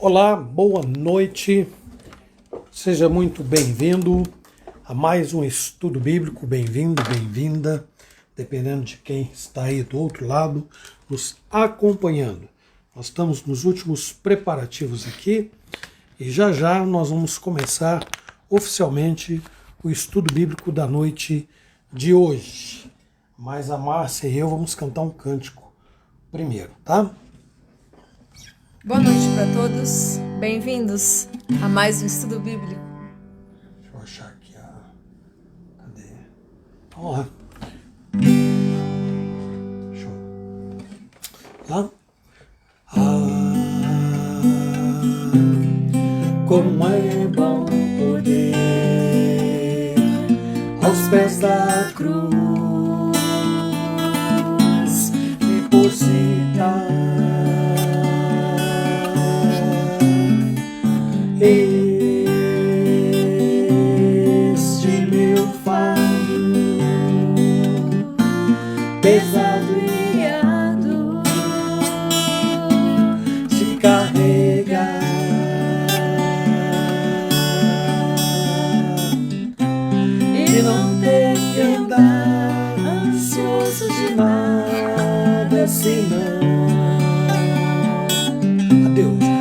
Olá, boa noite, seja muito bem-vindo a mais um estudo bíblico, bem-vindo, bem-vinda, dependendo de quem está aí do outro lado, nos acompanhando. Nós estamos nos últimos preparativos aqui e já já nós vamos começar oficialmente o estudo bíblico da noite de hoje. Mas a Márcia e eu vamos cantar um cântico primeiro, tá? Boa noite para todos, bem-vindos a mais um estudo bíblico. Deixa eu achar aqui Cadê? Vamos lá. Deixa eu... Lá. Como é bom poder aos pés da cruz depositar este meu fardo pesado e árduo de carregar, e não ter que andar ansioso de nada senão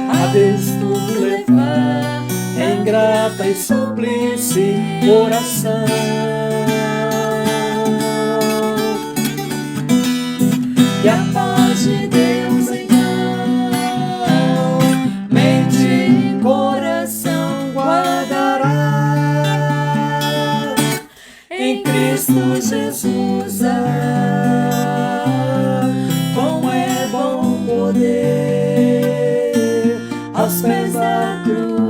a Deus tudo levar em grata e suplice oração. E a paz de Deus então mente e coração guardará em Cristo Jesus. Como é bom poder aos pés da cruz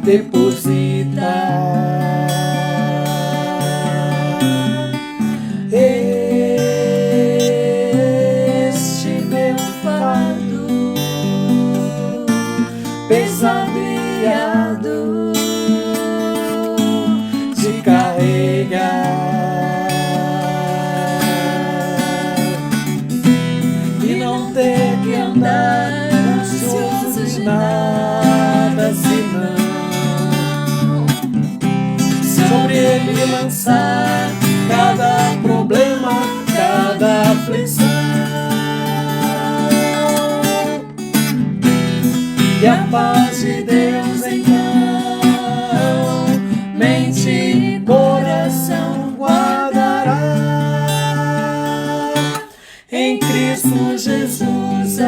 depositar este meu fardo pesado e árduo de carregar, e não ter que andar ansioso de nada senão sobre ele lançar cada problema, cada aflição. E a paz de Deus então mente e coração guardará em Cristo Jesus.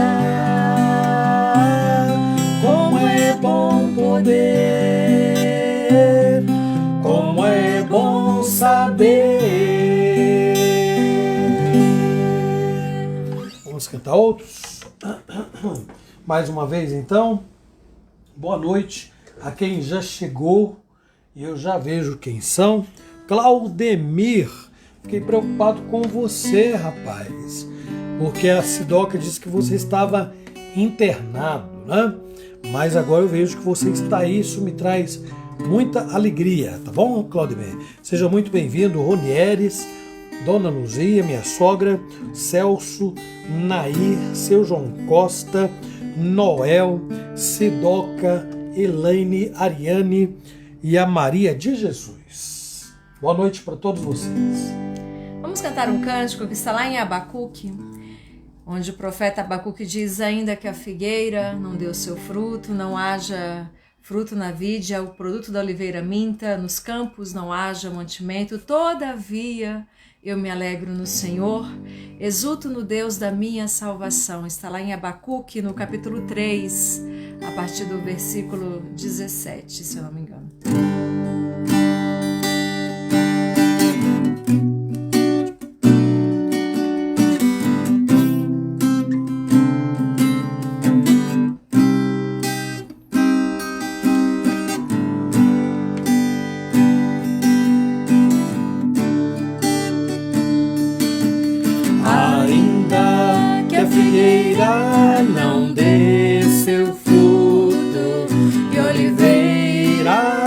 Como é bom poder, como é bom saber. Vamos cantar outros? Mais uma vez então, boa noite a quem já chegou, e eu já vejo quem são. Claudemir, fiquei preocupado com você, rapaz, porque a Sidoca disse que você estava internado, né? Mas agora eu vejo que você está aí, isso me traz muita alegria, tá bom, Claudemir? Seja muito bem-vindo, Ronieres, Dona Luzia, minha sogra, Celso, Nair, seu João Costa, Noel, Sidoca, Elaine, Ariane e a Maria de Jesus. Boa noite para todos vocês. Vamos cantar um cântico que está lá em Abacuque, onde o profeta Abacuque diz: ainda que a figueira não dê o seu fruto, não haja fruto na vide, o produto da oliveira minta, nos campos não haja mantimento, todavia eu me alegro no Senhor, exulto no Deus da minha salvação. Está lá em Abacuque, no capítulo 3, a partir do versículo 17, se eu não me engano. Não dê seu fruto e oliveira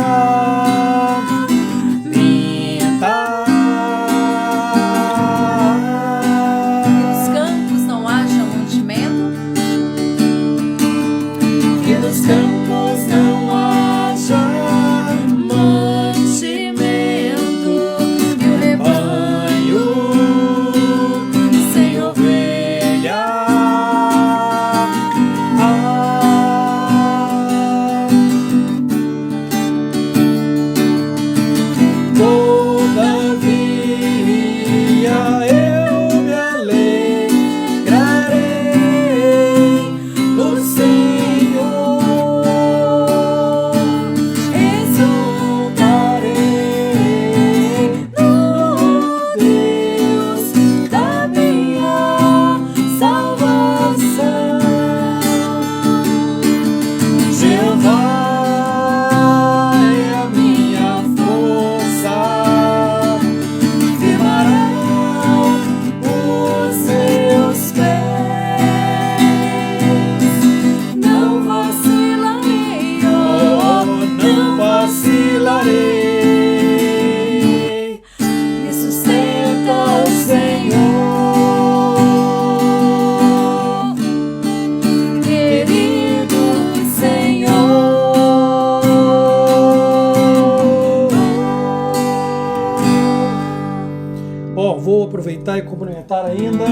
cumprimentar ainda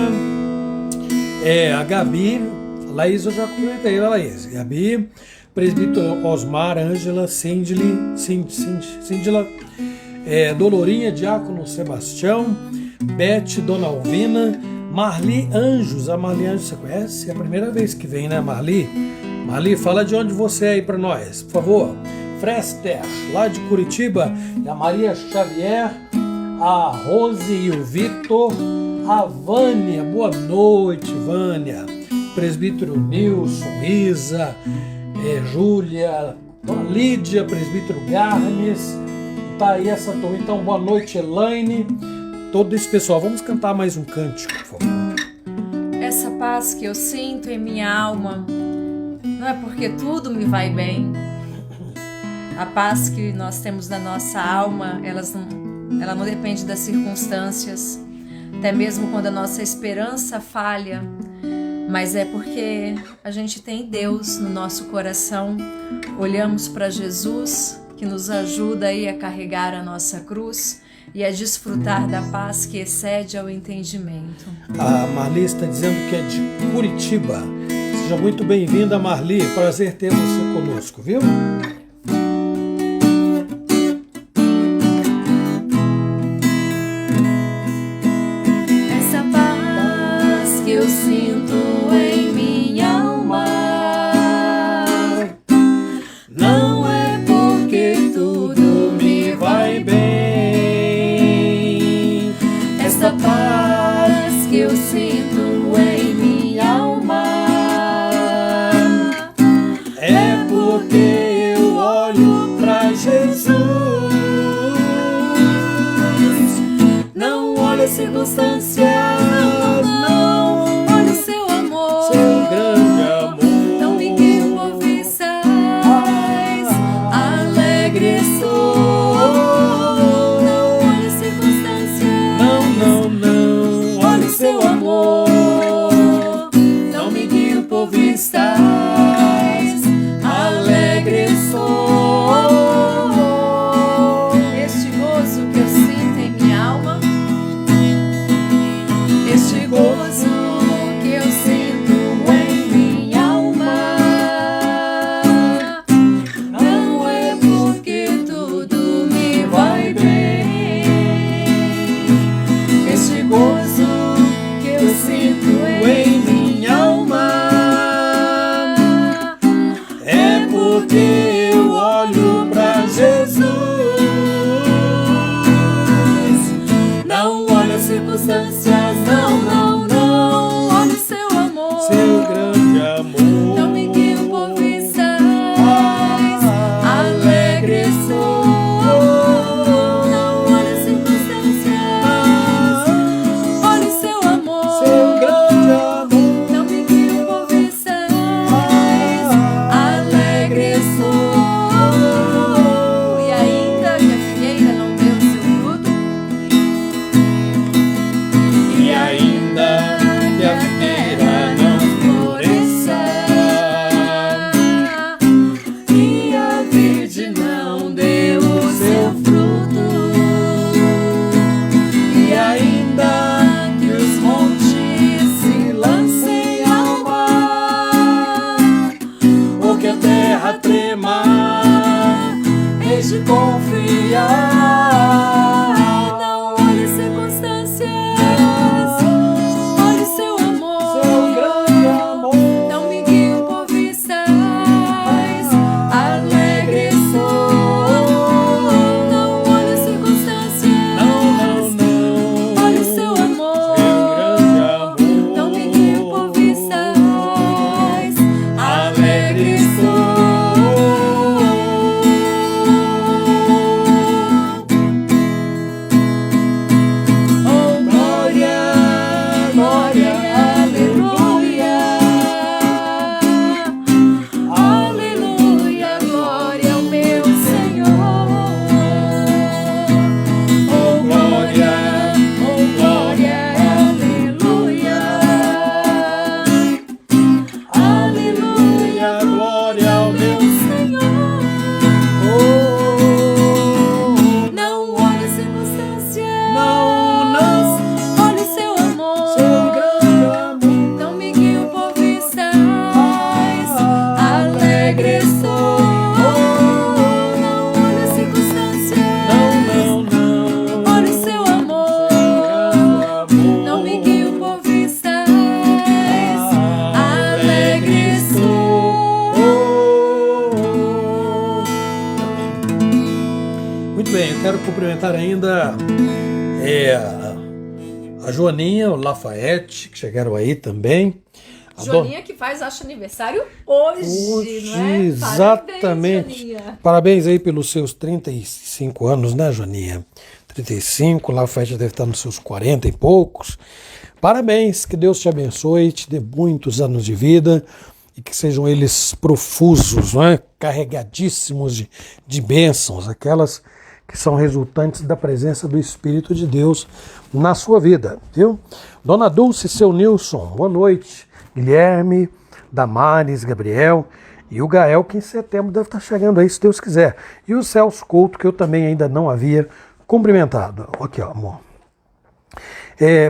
a Gabi, a Laís eu já cumprimentei, a Laís. Gabi, presbítero Osmar, Ângela, Cindila, Dolorinha, Diácono Sebastião, Beth, Dona Alvina, Marli Anjos. A Marli Anjos você conhece? É a primeira vez que vem, né, Marli? Marli, fala de onde você é aí para nós, por favor. Frester, lá de Curitiba, e a Maria Xavier, a Rose e o Vitor, a Vânia, boa noite, Vânia, presbítero Nilson, Isa, Júlia, Dona Lídia, presbítero Garnes, tá aí essa turma. Então, boa noite, Elaine, todo esse pessoal. Vamos cantar mais um cântico, por favor. Essa paz que eu sinto em minha alma não é porque tudo me vai bem. A paz que nós temos na nossa alma, ela não depende das circunstâncias, até mesmo quando a nossa esperança falha, mas é porque a gente tem Deus no nosso coração, olhamos para Jesus, que nos ajuda aí a carregar a nossa cruz e a desfrutar da paz que excede ao entendimento. A Marli está dizendo que é de Curitiba. Seja muito bem-vinda, Marli, prazer ter você conosco, viu? Eu sinto em minha alma, não é porque tudo me vai bem. essa paz que eu sinto em minha alma, é porque eu alegre sou. Muito bem, eu quero cumprimentar ainda a Joaninha, o Lafayette, que chegaram aí também. Joaninha que faz, acho, aniversário hoje, não é? Exatamente. Parabéns, Joaninha. Parabéns aí pelos seus 35 anos, né, Joaninha? 35, Lafayette deve estar nos seus 40 e poucos. Parabéns, que Deus te abençoe, te dê muitos anos de vida e que sejam eles profusos, não é? Carregadíssimos de bênçãos, aquelas que são resultantes da presença do Espírito de Deus na sua vida, viu? Dona Dulce, seu Nilson, boa noite. Guilherme, Damares, Gabriel e o Gael, que em setembro deve estar chegando aí, se Deus quiser. E o Celso Couto, que eu também ainda não havia cumprimentado. Aqui, ó, amor.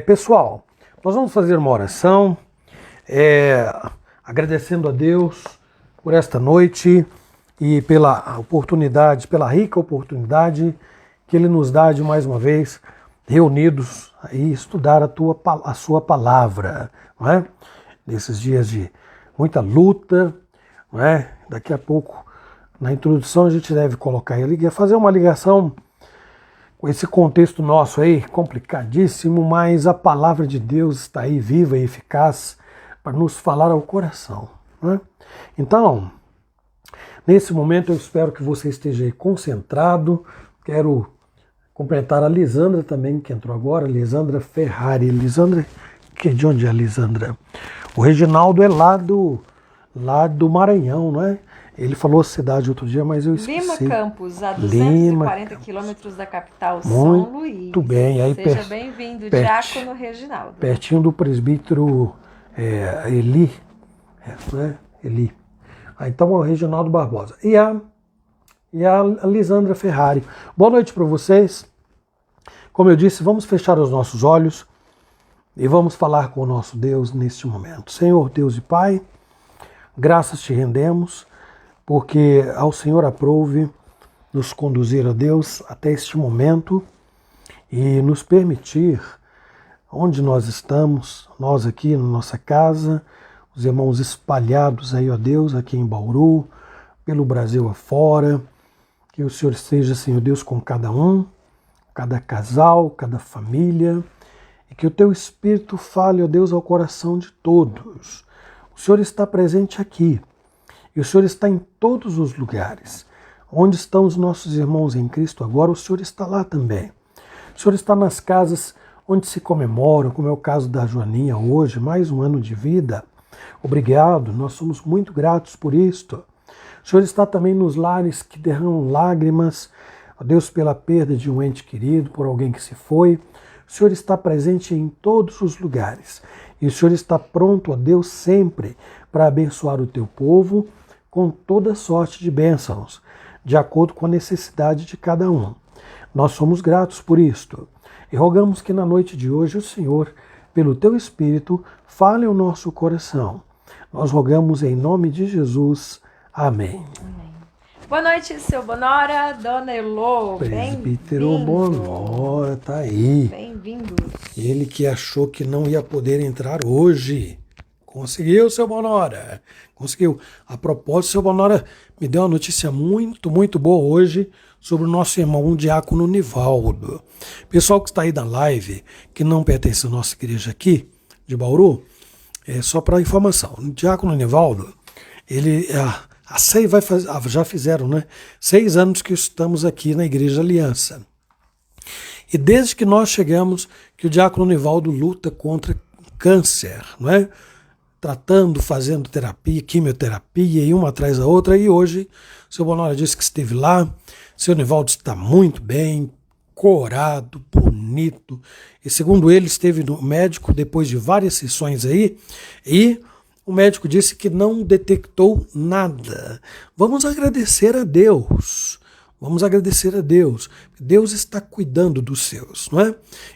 Pessoal, nós vamos fazer uma oração, agradecendo a Deus por esta noite e pela oportunidade, pela rica oportunidade que Ele nos dá de mais uma vez reunidos aí estudar a sua palavra, não é? Nesses dias de muita luta, não é? Daqui a pouco, na introdução, a gente deve colocar ele, fazer uma ligação com esse contexto nosso aí, complicadíssimo, mas a palavra de Deus está aí viva e eficaz para nos falar ao coração, não é? Então, nesse momento eu espero que você esteja aí concentrado. Quero cumprimentar a Lisandra também, que entrou agora, Lisandra Ferrari. Lisandra, de onde é a Lisandra? O Reginaldo é lá do Maranhão, não é? Ele falou a cidade outro dia, mas eu esqueci. Lima Campos, a 240 quilômetros da capital São Luís. Muito bem. Aí seja bem-vindo, Diácono Reginaldo. Pertinho do presbítero Eli. Né? Eli. Então é o Reginaldo Barbosa. E a Lisandra Ferrari. Boa noite para vocês. Como eu disse, vamos fechar os nossos olhos e vamos falar com o nosso Deus neste momento. Senhor Deus e Pai, graças te rendemos, porque ao Senhor aprouve nos conduzir a Deus até este momento e nos permitir, onde nós estamos, nós aqui na nossa casa, os irmãos espalhados aí, ó Deus, aqui em Bauru, pelo Brasil afora, que o Senhor esteja, Senhor Deus, com cada um, cada casal, cada família, e que o Teu Espírito fale, ó Deus, ao coração de todos. O Senhor está presente aqui, e o Senhor está em todos os lugares. Onde estão os nossos irmãos em Cristo agora, o Senhor está lá também. O Senhor está nas casas onde se comemoram, como é o caso da Joaninha hoje, mais um ano de vida. Obrigado, nós somos muito gratos por isto. O Senhor está também nos lares que derramam lágrimas, ó Deus, pela perda de um ente querido, por alguém que se foi. O Senhor está presente em todos os lugares. E o Senhor está pronto, ó Deus, sempre para abençoar o teu povo com toda sorte de bênçãos, de acordo com a necessidade de cada um. Nós somos gratos por isto. E rogamos que na noite de hoje o Senhor, pelo teu Espírito, fale ao nosso coração. Nós rogamos em nome de Jesus. Amém. Amém. Boa noite, seu Bonora, Dona Elô. Presbítero Bonora, tá aí. Bem-vindo. Ele que achou que não ia poder entrar hoje. Conseguiu, seu Bonora. Conseguiu. A propósito, seu Bonora me deu uma notícia muito, muito boa hoje sobre o nosso irmão, o Diácono Nivaldo. Pessoal que está aí da live, que não pertence à nossa igreja aqui, de Bauru, só para informação. O Diácono Nivaldo, ele... já fizeram, né? 6 anos que estamos aqui na Igreja Aliança. E desde que nós chegamos, que o Diácono Nivaldo luta contra câncer, não é? Tratando, fazendo terapia, quimioterapia, e uma atrás da outra. E hoje, o seu Bonora disse que esteve lá. O seu Nivaldo está muito bem, corado, bonito. E segundo ele, esteve no médico depois de várias sessões aí. E o médico disse que não detectou nada. Vamos agradecer a Deus. Vamos agradecer a Deus. Deus está cuidando dos seus, não é?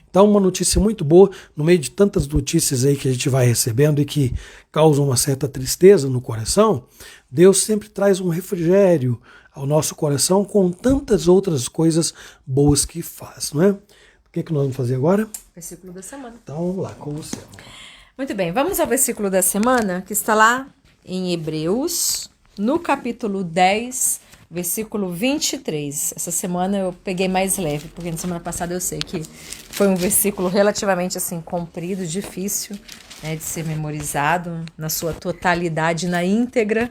Então, uma notícia muito boa, no meio de tantas notícias aí que a gente vai recebendo e que causam uma certa tristeza no coração, Deus sempre traz um refrigério ao nosso coração com tantas outras coisas boas que faz, não é? O que nós vamos fazer agora? Versículo da semana. Então, vamos lá, com você. Muito bem, vamos ao versículo da semana, que está lá em Hebreus, no capítulo 10, versículo 23. Essa semana eu peguei mais leve, porque na semana passada eu sei que foi um versículo relativamente assim comprido, difícil, né, de ser memorizado na sua totalidade, na íntegra.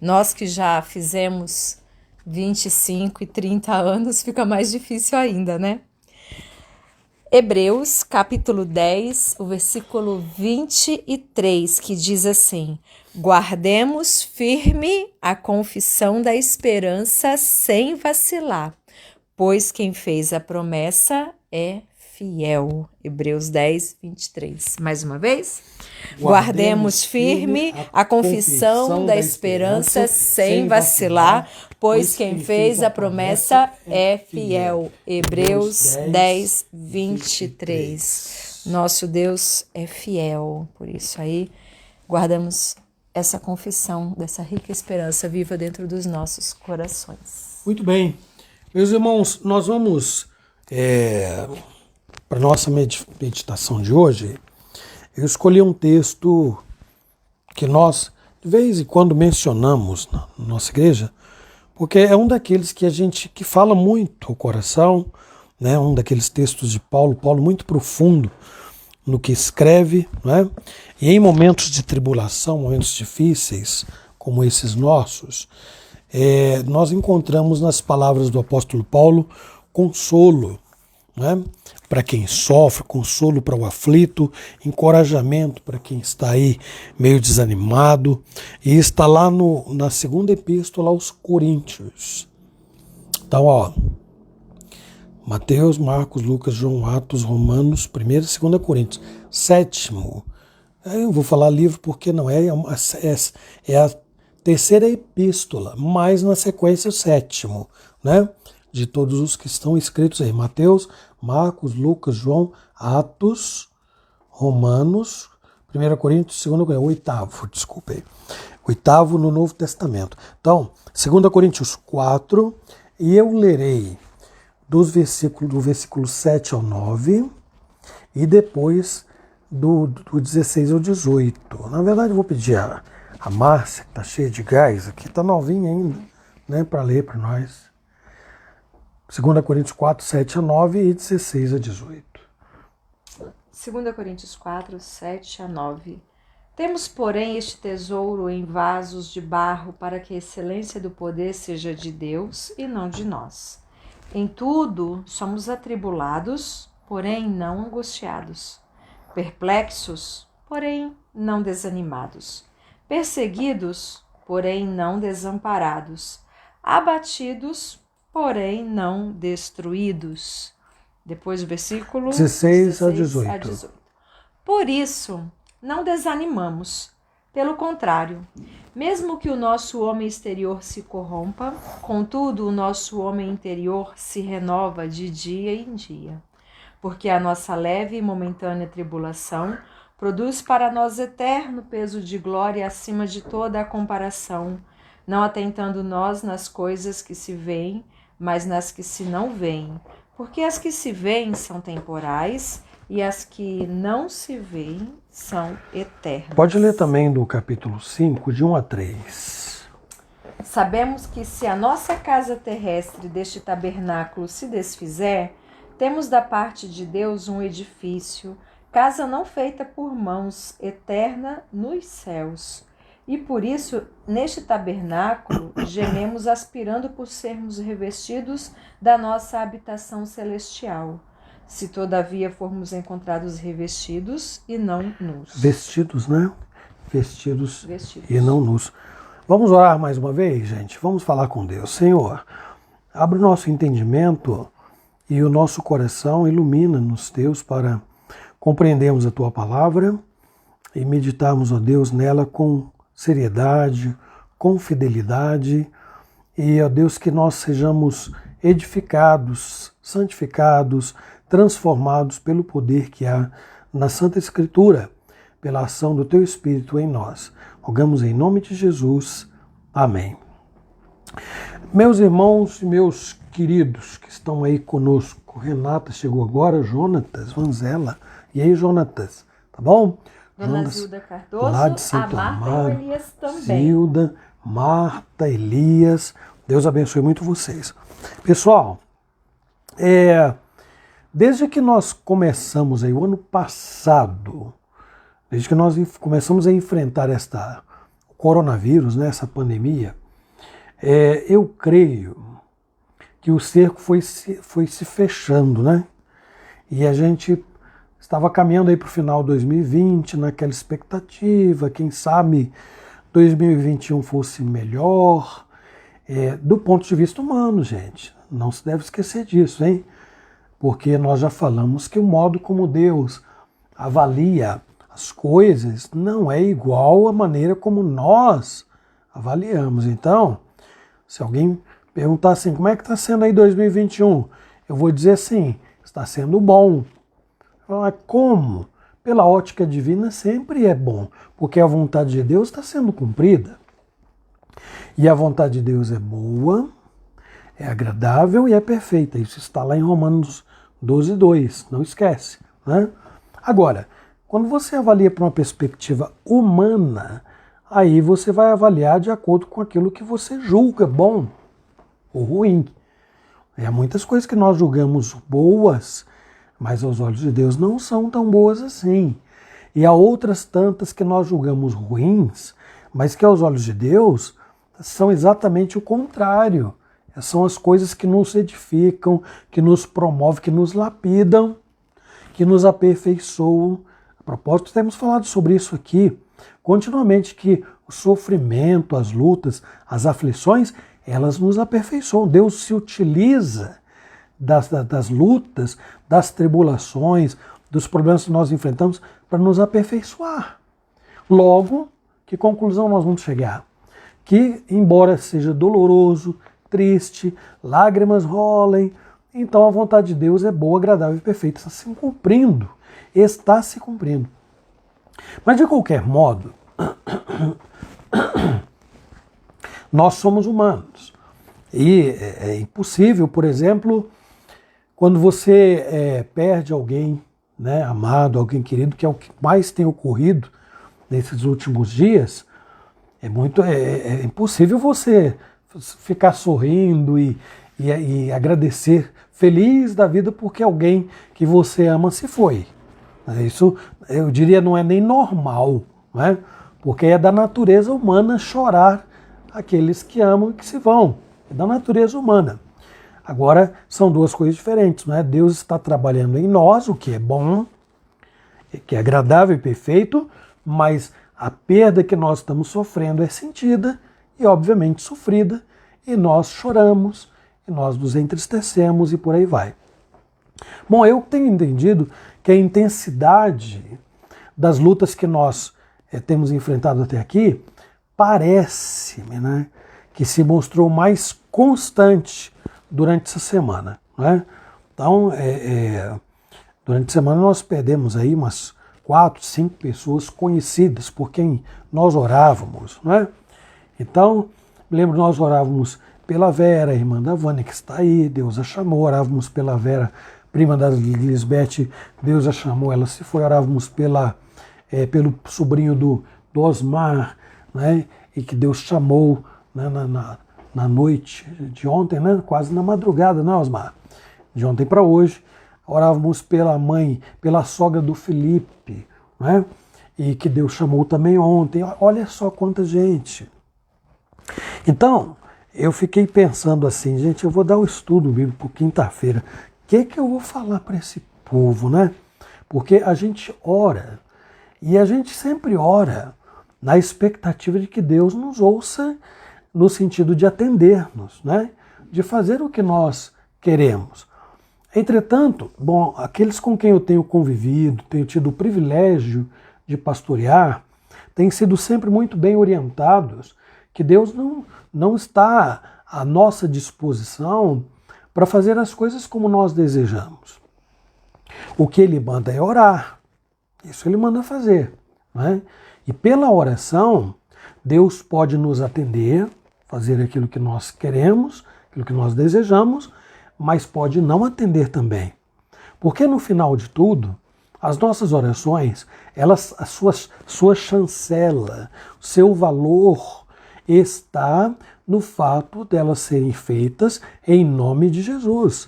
Nós que já fizemos 25 e 30 anos, fica mais difícil ainda, né? Hebreus, capítulo 10, o versículo 23, que diz assim: guardemos firme a confissão da esperança sem vacilar, pois quem fez a promessa é fiel. Hebreus 10, 23. Mais uma vez. Guardemos firme a confissão da esperança sem vacilar, pois quem fez a promessa é fiel. Hebreus 10, 23. Nosso Deus é fiel, por isso aí guardamos essa confissão dessa rica esperança viva dentro dos nossos corações. Muito bem. Meus irmãos, nós vamos, para a nossa meditação de hoje, eu escolhi um texto que nós, de vez em quando, mencionamos na nossa igreja, porque é um daqueles que fala muito ao coração, né? Um daqueles textos de Paulo muito profundo no que escreve, né? E em momentos de tribulação, momentos difíceis, como esses nossos, nós encontramos nas palavras do apóstolo Paulo consolo, né? Para quem sofre, consolo para o aflito, encorajamento para quem está aí meio desanimado. E está lá na segunda epístola aos Coríntios. Então, Mateus, Marcos, Lucas, João, Atos, Romanos, 1ª e 2ª Coríntios. 7º. Eu vou falar livro porque não é a terceira epístola, mas na sequência o 7º, né? De todos os que estão escritos aí. Mateus, Marcos, Lucas, João, Atos, Romanos, 1ª Coríntios, 2ª Coríntios, 8º, desculpa aí. 8º no Novo Testamento. Então, 2ª Coríntios 4, e eu lerei do versículo 7 ao 9, e depois do 16 ao 18. Na verdade, eu vou pedir a Márcia, que está cheia de gás aqui, está novinha ainda, né, para ler para nós. 2 Coríntios 4, 7 a 9 e 16 a 18. 2 Coríntios 4, 7 a 9. Temos, porém, este tesouro em vasos de barro, para que a excelência do poder seja de Deus e não de nós. Em tudo somos atribulados, porém não angustiados, perplexos, porém não desanimados, perseguidos, porém não desamparados, abatidos, porém não destruídos. Depois o versículo 16 a 18. Por isso, não desanimamos. Pelo contrário, mesmo que o nosso homem exterior se corrompa, contudo o nosso homem interior se renova de dia em dia. Porque a nossa leve e momentânea tribulação produz para nós eterno peso de glória acima de toda a comparação, não atentando nós nas coisas que se veem, mas nas que se não veem. Porque as que se veem são temporais e as que não se veem são eternas. Pode ler também do capítulo 5, de 1 a 3. Sabemos que se a nossa casa terrestre deste tabernáculo se desfizer, temos da parte de Deus um edifício, casa não feita por mãos, eterna nos céus. E por isso, neste tabernáculo, gememos aspirando por sermos revestidos da nossa habitação celestial. Se todavia formos encontrados revestidos e não nus. Vestidos, né? Vestidos e não nus. Vamos orar mais uma vez, gente? Vamos falar com Deus. Senhor, abre o nosso entendimento e o nosso coração, ilumina-nos, Deus, para compreendermos a Tua palavra e meditarmos, ó Deus, nela com seriedade, com fidelidade, e, ó Deus, que nós sejamos edificados, santificados, transformados pelo poder que há na Santa Escritura, pela ação do Teu Espírito em nós. Rogamos em nome de Jesus. Amém. Meus irmãos e meus queridos que estão aí conosco, Renata chegou agora, Jonatas, Vanzela, e aí, Jonatas, tá bom? Dona Zilda Cardoso, lá de a Santo Marta Amaro, e o Elias também. Zilda, Marta, Elias, Deus abençoe muito vocês. Pessoal, desde que nós começamos aí o ano passado, desde que nós começamos a enfrentar o coronavírus, né, essa pandemia, eu creio que o cerco foi se fechando, né? E a gente estava caminhando aí para o final de 2020, naquela expectativa, quem sabe 2021 fosse melhor, do ponto de vista humano, gente. Não se deve esquecer disso, hein? Porque nós já falamos que o modo como Deus avalia as coisas não é igual à maneira como nós avaliamos. Então, se alguém perguntar assim, como é que está sendo aí 2021? Eu vou dizer assim, está sendo bom. Mas como? Pela ótica divina sempre é bom, porque a vontade de Deus está sendo cumprida. E a vontade de Deus é boa, é agradável e é perfeita. Isso está lá em Romanos 12:2, não esquece. Né? Agora, quando você avalia para uma perspectiva humana, aí você vai avaliar de acordo com aquilo que você julga bom ou ruim. Há muitas coisas que nós julgamos boas, mas aos olhos de Deus não são tão boas assim. E há outras tantas que nós julgamos ruins, mas que aos olhos de Deus são exatamente o contrário. São as coisas que nos edificam, que nos promovem, que nos lapidam, que nos aperfeiçoam. A propósito, temos falado sobre isso aqui continuamente, que o sofrimento, as lutas, as aflições, elas nos aperfeiçoam. Deus se utiliza das lutas, das tribulações, dos problemas que nós enfrentamos para nos aperfeiçoar. Logo, que conclusão nós vamos chegar? Que, embora seja doloroso, triste, lágrimas rolem, então a vontade de Deus é boa, agradável e perfeita. Está se cumprindo. Está se cumprindo. Mas, de qualquer modo, nós somos humanos. E é impossível, por exemplo, quando você perde alguém, né, amado, alguém querido, que é o que mais tem ocorrido nesses últimos dias, é impossível você ficar sorrindo e agradecer, feliz da vida porque alguém que você ama se foi. Isso, eu diria, não é nem normal, né? Porque é da natureza humana chorar aqueles que amam e que se vão. É da natureza humana. Agora, são duas coisas diferentes, né? Deus está trabalhando em nós, o que é bom, que é agradável e perfeito, mas a perda que nós estamos sofrendo é sentida e, obviamente, sofrida, e nós choramos, e nós nos entristecemos e por aí vai. Bom, eu tenho entendido que a intensidade das lutas que nós temos enfrentado até aqui parece-me, né, que se mostrou mais constante durante essa semana. Né? Então, durante a semana nós perdemos aí umas 4, 5 pessoas conhecidas por quem nós orávamos. Né? Então, lembro, nós orávamos pela Vera, irmã da Vânia, que está aí, Deus a chamou, orávamos pela Vera, prima da Lisbeth, Deus a chamou, ela se foi, orávamos pelo sobrinho do Osmar, né, e que Deus chamou, né, na noite de ontem, né, quase na madrugada, né, Osmar? De ontem para hoje, orávamos pela mãe, pela sogra do Felipe, né, e que Deus chamou também ontem. Olha só quanta gente. Então, eu fiquei pensando assim, gente, eu vou dar um estudo bíblico quinta-feira. O que eu vou falar para esse povo, né? Porque a gente ora, e a gente sempre ora na expectativa de que Deus nos ouça no sentido de atender-nos, né? De fazer o que nós queremos. Entretanto, bom, aqueles com quem eu tenho convivido, tenho tido o privilégio de pastorear, têm sido sempre muito bem orientados que Deus não está à nossa disposição para fazer as coisas como nós desejamos. O que Ele manda é orar. Isso Ele manda fazer. Né? E pela oração, Deus pode nos atender, fazer aquilo que nós queremos, aquilo que nós desejamos, mas pode não atender também. Porque no final de tudo, As nossas orações, elas, a sua chancela, seu valor está no fato delas serem feitas em nome de Jesus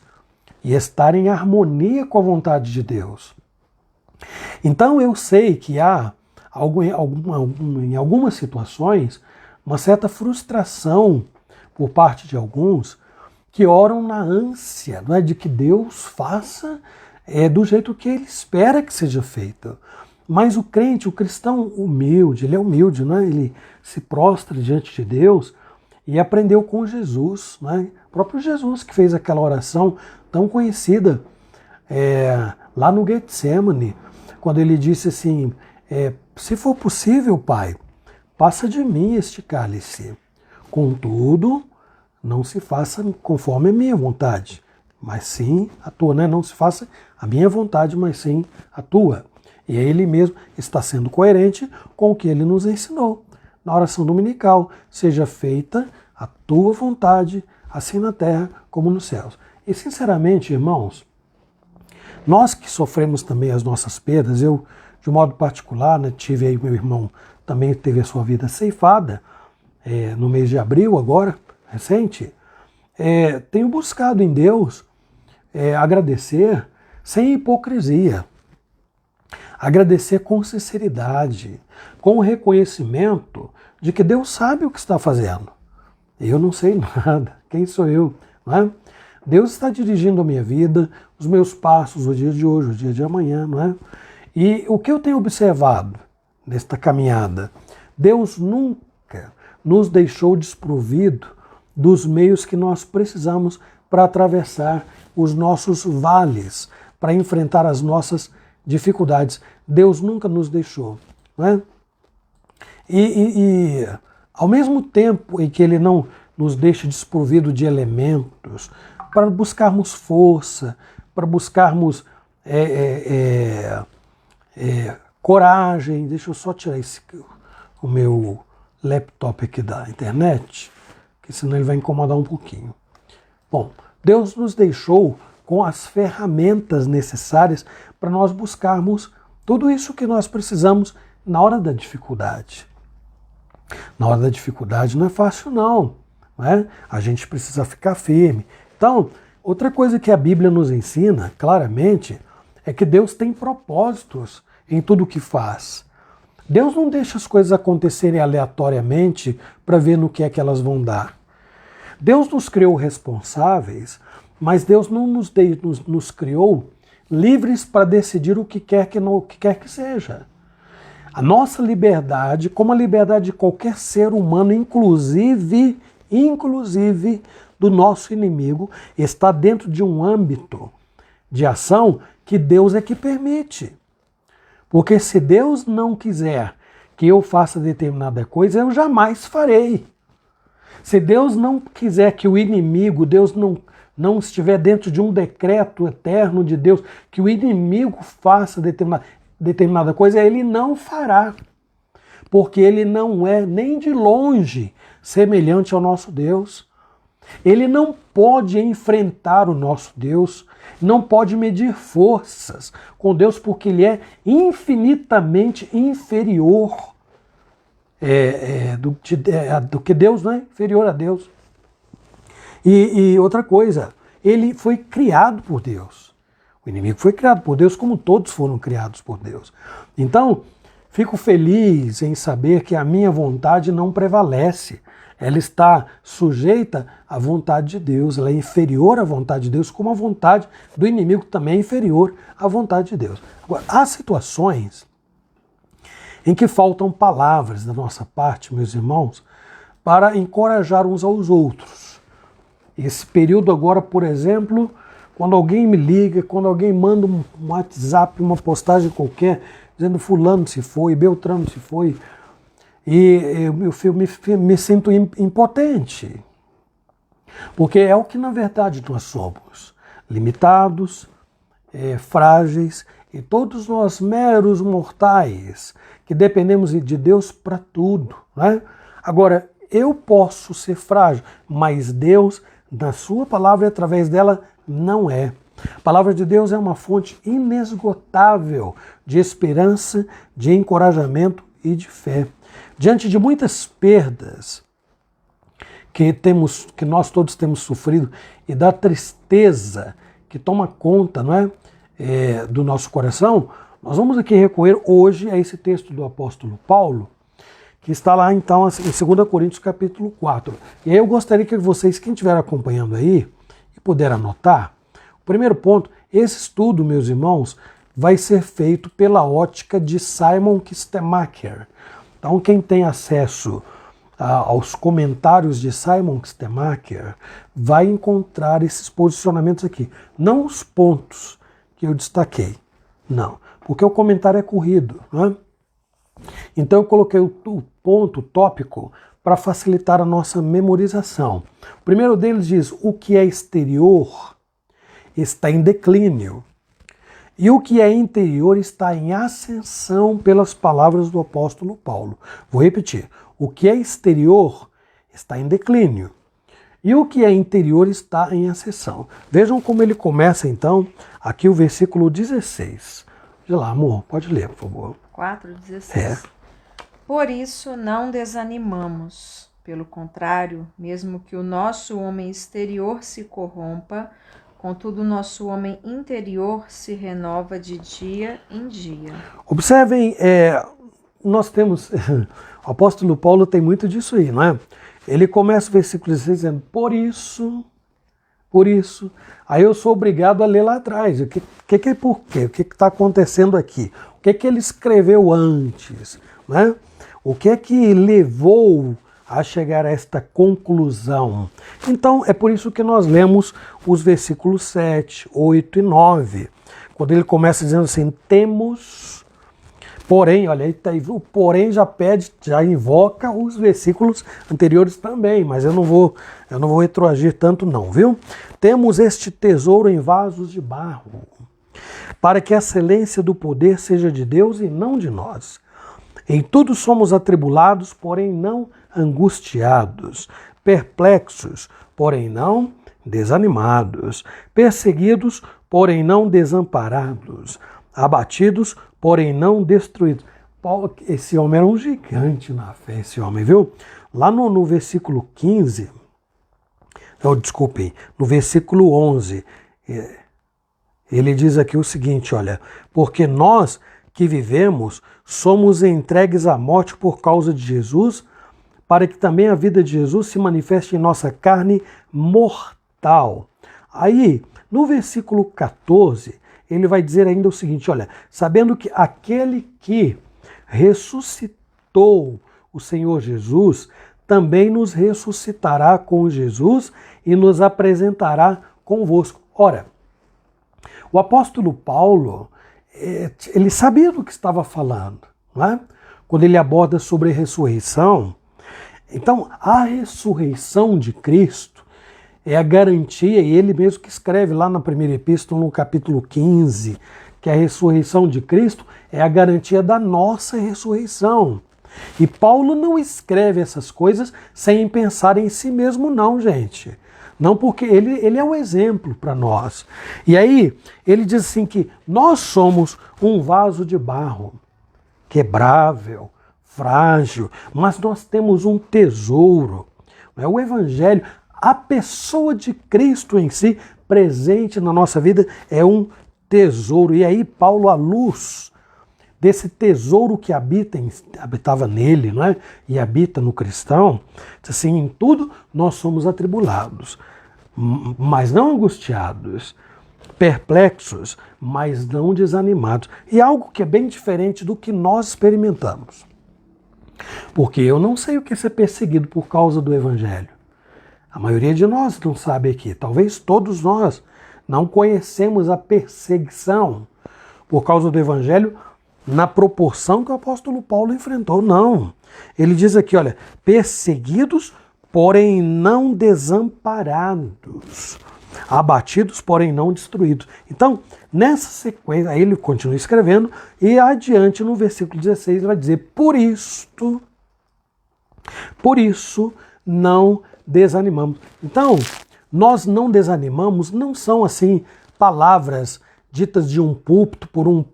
e estar em harmonia com a vontade de Deus. Então eu sei que há em algumas situações uma certa frustração por parte de alguns que oram na ânsia, não é, de que Deus faça do jeito que ele espera que seja feito. Mas o crente, o cristão humilde, ele é humilde, não é? Ele se prostra diante de Deus e aprendeu com Jesus, não é? O próprio Jesus que fez aquela oração tão conhecida lá no Getsemane, quando ele disse assim, se for possível, Pai, passa de mim este cálice. Contudo, não se faça conforme a minha vontade, mas sim a tua, né? Não se faça a minha vontade, mas sim a tua. E ele mesmo está sendo coerente com o que ele nos ensinou. Na oração dominical, seja feita a tua vontade, assim na terra como nos céus. E sinceramente, irmãos, nós que sofremos também as nossas perdas, eu, de um modo particular, né, tive aí, meu irmão também teve a sua vida ceifada, no mês de abril agora, recente, tenho buscado em Deus agradecer sem hipocrisia, agradecer com sinceridade, com o reconhecimento de que Deus sabe o que está fazendo. Eu não sei nada, quem sou eu? Não é? Deus está dirigindo a minha vida, os meus passos, o dia de hoje, o dia de amanhã, não é? E o que eu tenho observado nesta caminhada? Deus nunca nos deixou desprovido dos meios que nós precisamos para atravessar os nossos vales, para enfrentar as nossas dificuldades. Deus nunca nos deixou, não é? E ao mesmo tempo em que Ele não nos deixa desprovido de elementos para buscarmos força, para buscarmos coragem. Deixa eu só tirar o meu laptop aqui da internet, que senão ele vai incomodar um pouquinho. Bom, Deus nos deixou com as ferramentas necessárias para nós buscarmos tudo isso que nós precisamos na hora da dificuldade. Na hora da dificuldade não é fácil não é? A gente precisa ficar firme. Então, outra coisa que a Bíblia nos ensina claramente é que Deus tem propósitos em tudo o que faz. Deus não deixa as coisas acontecerem aleatoriamente para ver no que é que elas vão dar. Deus nos criou responsáveis, mas Deus não nos criou livres para decidir o que quer que seja. A nossa liberdade, como a liberdade de qualquer ser humano, inclusive do nosso inimigo, está dentro de um âmbito de ação que Deus é que permite. Porque se Deus não quiser que eu faça determinada coisa, eu jamais farei. Se Deus não quiser que o inimigo, Deus não estiver dentro de um decreto eterno de Deus, que o inimigo faça determinada coisa, ele não fará. Porque ele não é nem de longe semelhante ao nosso Deus. Ele não pode enfrentar o nosso Deus, não pode medir forças com Deus, porque ele é infinitamente inferior do que Deus, não é? Inferior a Deus. E outra coisa, ele foi criado por Deus. O inimigo foi criado por Deus, como todos foram criados por Deus. Então, fico feliz em saber que a minha vontade não prevalece. Ela está sujeita à vontade de Deus, ela é inferior à vontade de Deus, como a vontade do inimigo também é inferior à vontade de Deus. Agora, há situações em que faltam palavras da nossa parte, meus irmãos, para encorajar uns aos outros. Esse período agora, por exemplo, quando alguém me liga, quando alguém manda um WhatsApp, uma postagem qualquer, dizendo fulano se foi, Beltrano se foi, e eu me sinto impotente. Porque é o que na verdade nós somos. Limitados, frágeis, e todos nós meros mortais, que dependemos de Deus para tudo. Né? Agora, eu posso ser frágil, mas Deus, na sua palavra e através dela, não é. A palavra de Deus é uma fonte inesgotável de esperança, de encorajamento e de fé. Diante de muitas perdas que nós todos temos sofrido e da tristeza que toma conta, não é, do nosso coração, nós vamos aqui recorrer hoje a esse texto do apóstolo Paulo, que está lá então em 2 Coríntios capítulo 4. E aí eu gostaria que vocês, quem estiver acompanhando aí, e puder anotar, o primeiro ponto, esse estudo, meus irmãos, vai ser feito pela ótica de Simon Kistemaker. Então quem tem acesso aos comentários de Simon Kistemaker vai encontrar esses posicionamentos aqui. Não os pontos que eu destaquei, não, porque o comentário é corrido, né? Então eu coloquei o ponto, o tópico, para facilitar a nossa memorização. O primeiro deles diz: o que é exterior está em declínio, e o que é interior está em ascensão, pelas palavras do apóstolo Paulo. Vou repetir: o que é exterior está em declínio, e o que é interior está em ascensão. Vejam como ele começa então, aqui o versículo 16. De lá, amor, pode ler, por favor. 4:16. Por isso não desanimamos. Pelo contrário, mesmo que o nosso homem exterior se corrompa, contudo o nosso homem interior se renova de dia em dia. Observem, nós temos, o apóstolo Paulo tem muito disso aí, não é? Ele começa o versículo 16 dizendo, por isso, aí eu sou obrigado a ler lá atrás, por quê? O que está acontecendo aqui? O que ele escreveu antes, né? O que levou a chegar a esta conclusão? Então, é por isso que nós lemos os versículos 7, 8 e 9, quando ele começa dizendo assim, temos, porém, olha aí, o porém já invoca os versículos anteriores também, mas eu não vou retroagir tanto não, viu? Temos este tesouro em vasos de barro, para que a excelência do poder seja de Deus e não de nós. Em tudo somos atribulados, porém não angustiados, perplexos, porém não desanimados, perseguidos, porém não desamparados, abatidos, porém não destruídos. Paulo, esse homem era um gigante na fé, esse homem, viu? Lá no versículo 15, no versículo 11, ele diz aqui o seguinte, olha, porque nós que vivemos somos entregues à morte por causa de Jesus, para que também a vida de Jesus se manifeste em nossa carne mortal. Aí, no versículo 14, ele vai dizer ainda o seguinte, olha, sabendo que aquele que ressuscitou o Senhor Jesus, também nos ressuscitará com Jesus e nos apresentará convosco. Ora, o apóstolo Paulo, ele sabia do que estava falando, não é? Quando ele aborda sobre a ressurreição. Então, a ressurreição de Cristo é a garantia, e ele mesmo que escreve lá na primeira epístola, no capítulo 15, que a ressurreição de Cristo é a garantia da nossa ressurreição. E Paulo não escreve essas coisas sem pensar em si mesmo, não, gente. Não, porque ele é um exemplo para nós. E aí, ele diz assim que nós somos um vaso de barro, quebrável, frágil, mas nós temos um tesouro. O Evangelho, a pessoa de Cristo em si, presente na nossa vida, é um tesouro. E aí, Paulo, à luz desse tesouro que habitava nele, não é? E habita no cristão, diz assim, em tudo nós somos atribulados, mas não angustiados, perplexos, mas não desanimados. E algo que é bem diferente do que nós experimentamos. Porque eu não sei o que é ser perseguido por causa do Evangelho. A maioria de nós não sabe aqui. Talvez todos nós não conhecemos a perseguição por causa do Evangelho na proporção que o apóstolo Paulo enfrentou. Não. Ele diz aqui, olha, perseguidos, porém não desamparados. Abatidos, porém não destruídos. Então, nessa sequência, aí ele continua escrevendo, e adiante no versículo 16 ele vai dizer, por isso não desanimamos. Então, nós não desanimamos, não são assim palavras ditas de um púlpito por um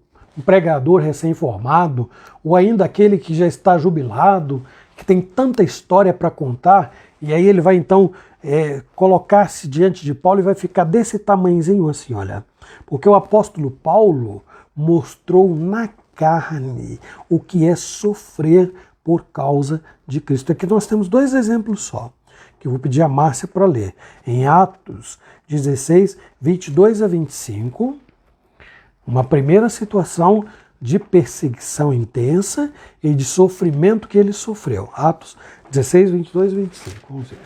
pregador recém-formado, ou ainda aquele que já está jubilado, que tem tanta história para contar, e aí ele vai então colocar-se diante de Paulo e vai ficar desse tamanhozinho assim, olha. Porque o apóstolo Paulo mostrou na carne o que é sofrer por causa de Cristo. Aqui nós temos 2 exemplos só, que eu vou pedir a Márcia para ler. Em Atos 16, 22 a 25, uma primeira situação de perseguição intensa e de sofrimento que ele sofreu. Atos 16, 22 e 25. Vamos ver.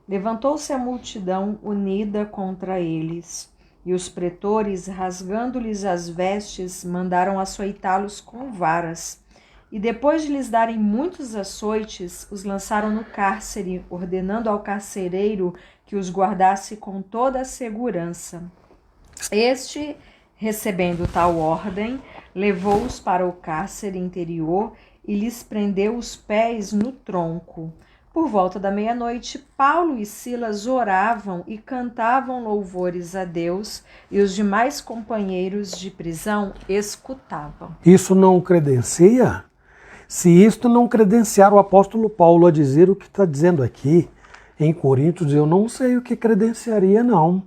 Levantou-se a multidão unida contra eles, e os pretores, rasgando-lhes as vestes, mandaram açoitá-los com varas. E depois de lhes darem muitos açoites, os lançaram no cárcere, ordenando ao carcereiro que os guardasse com toda a segurança. Este, recebendo tal ordem, levou-os para o cárcere interior e lhes prendeu os pés no tronco. Por volta da meia-noite, Paulo e Silas oravam e cantavam louvores a Deus, e os demais companheiros de prisão escutavam. Isso não credencia? Se isto não credenciar o apóstolo Paulo a dizer o que está dizendo aqui em Coríntios, eu não sei o que credenciaria, não.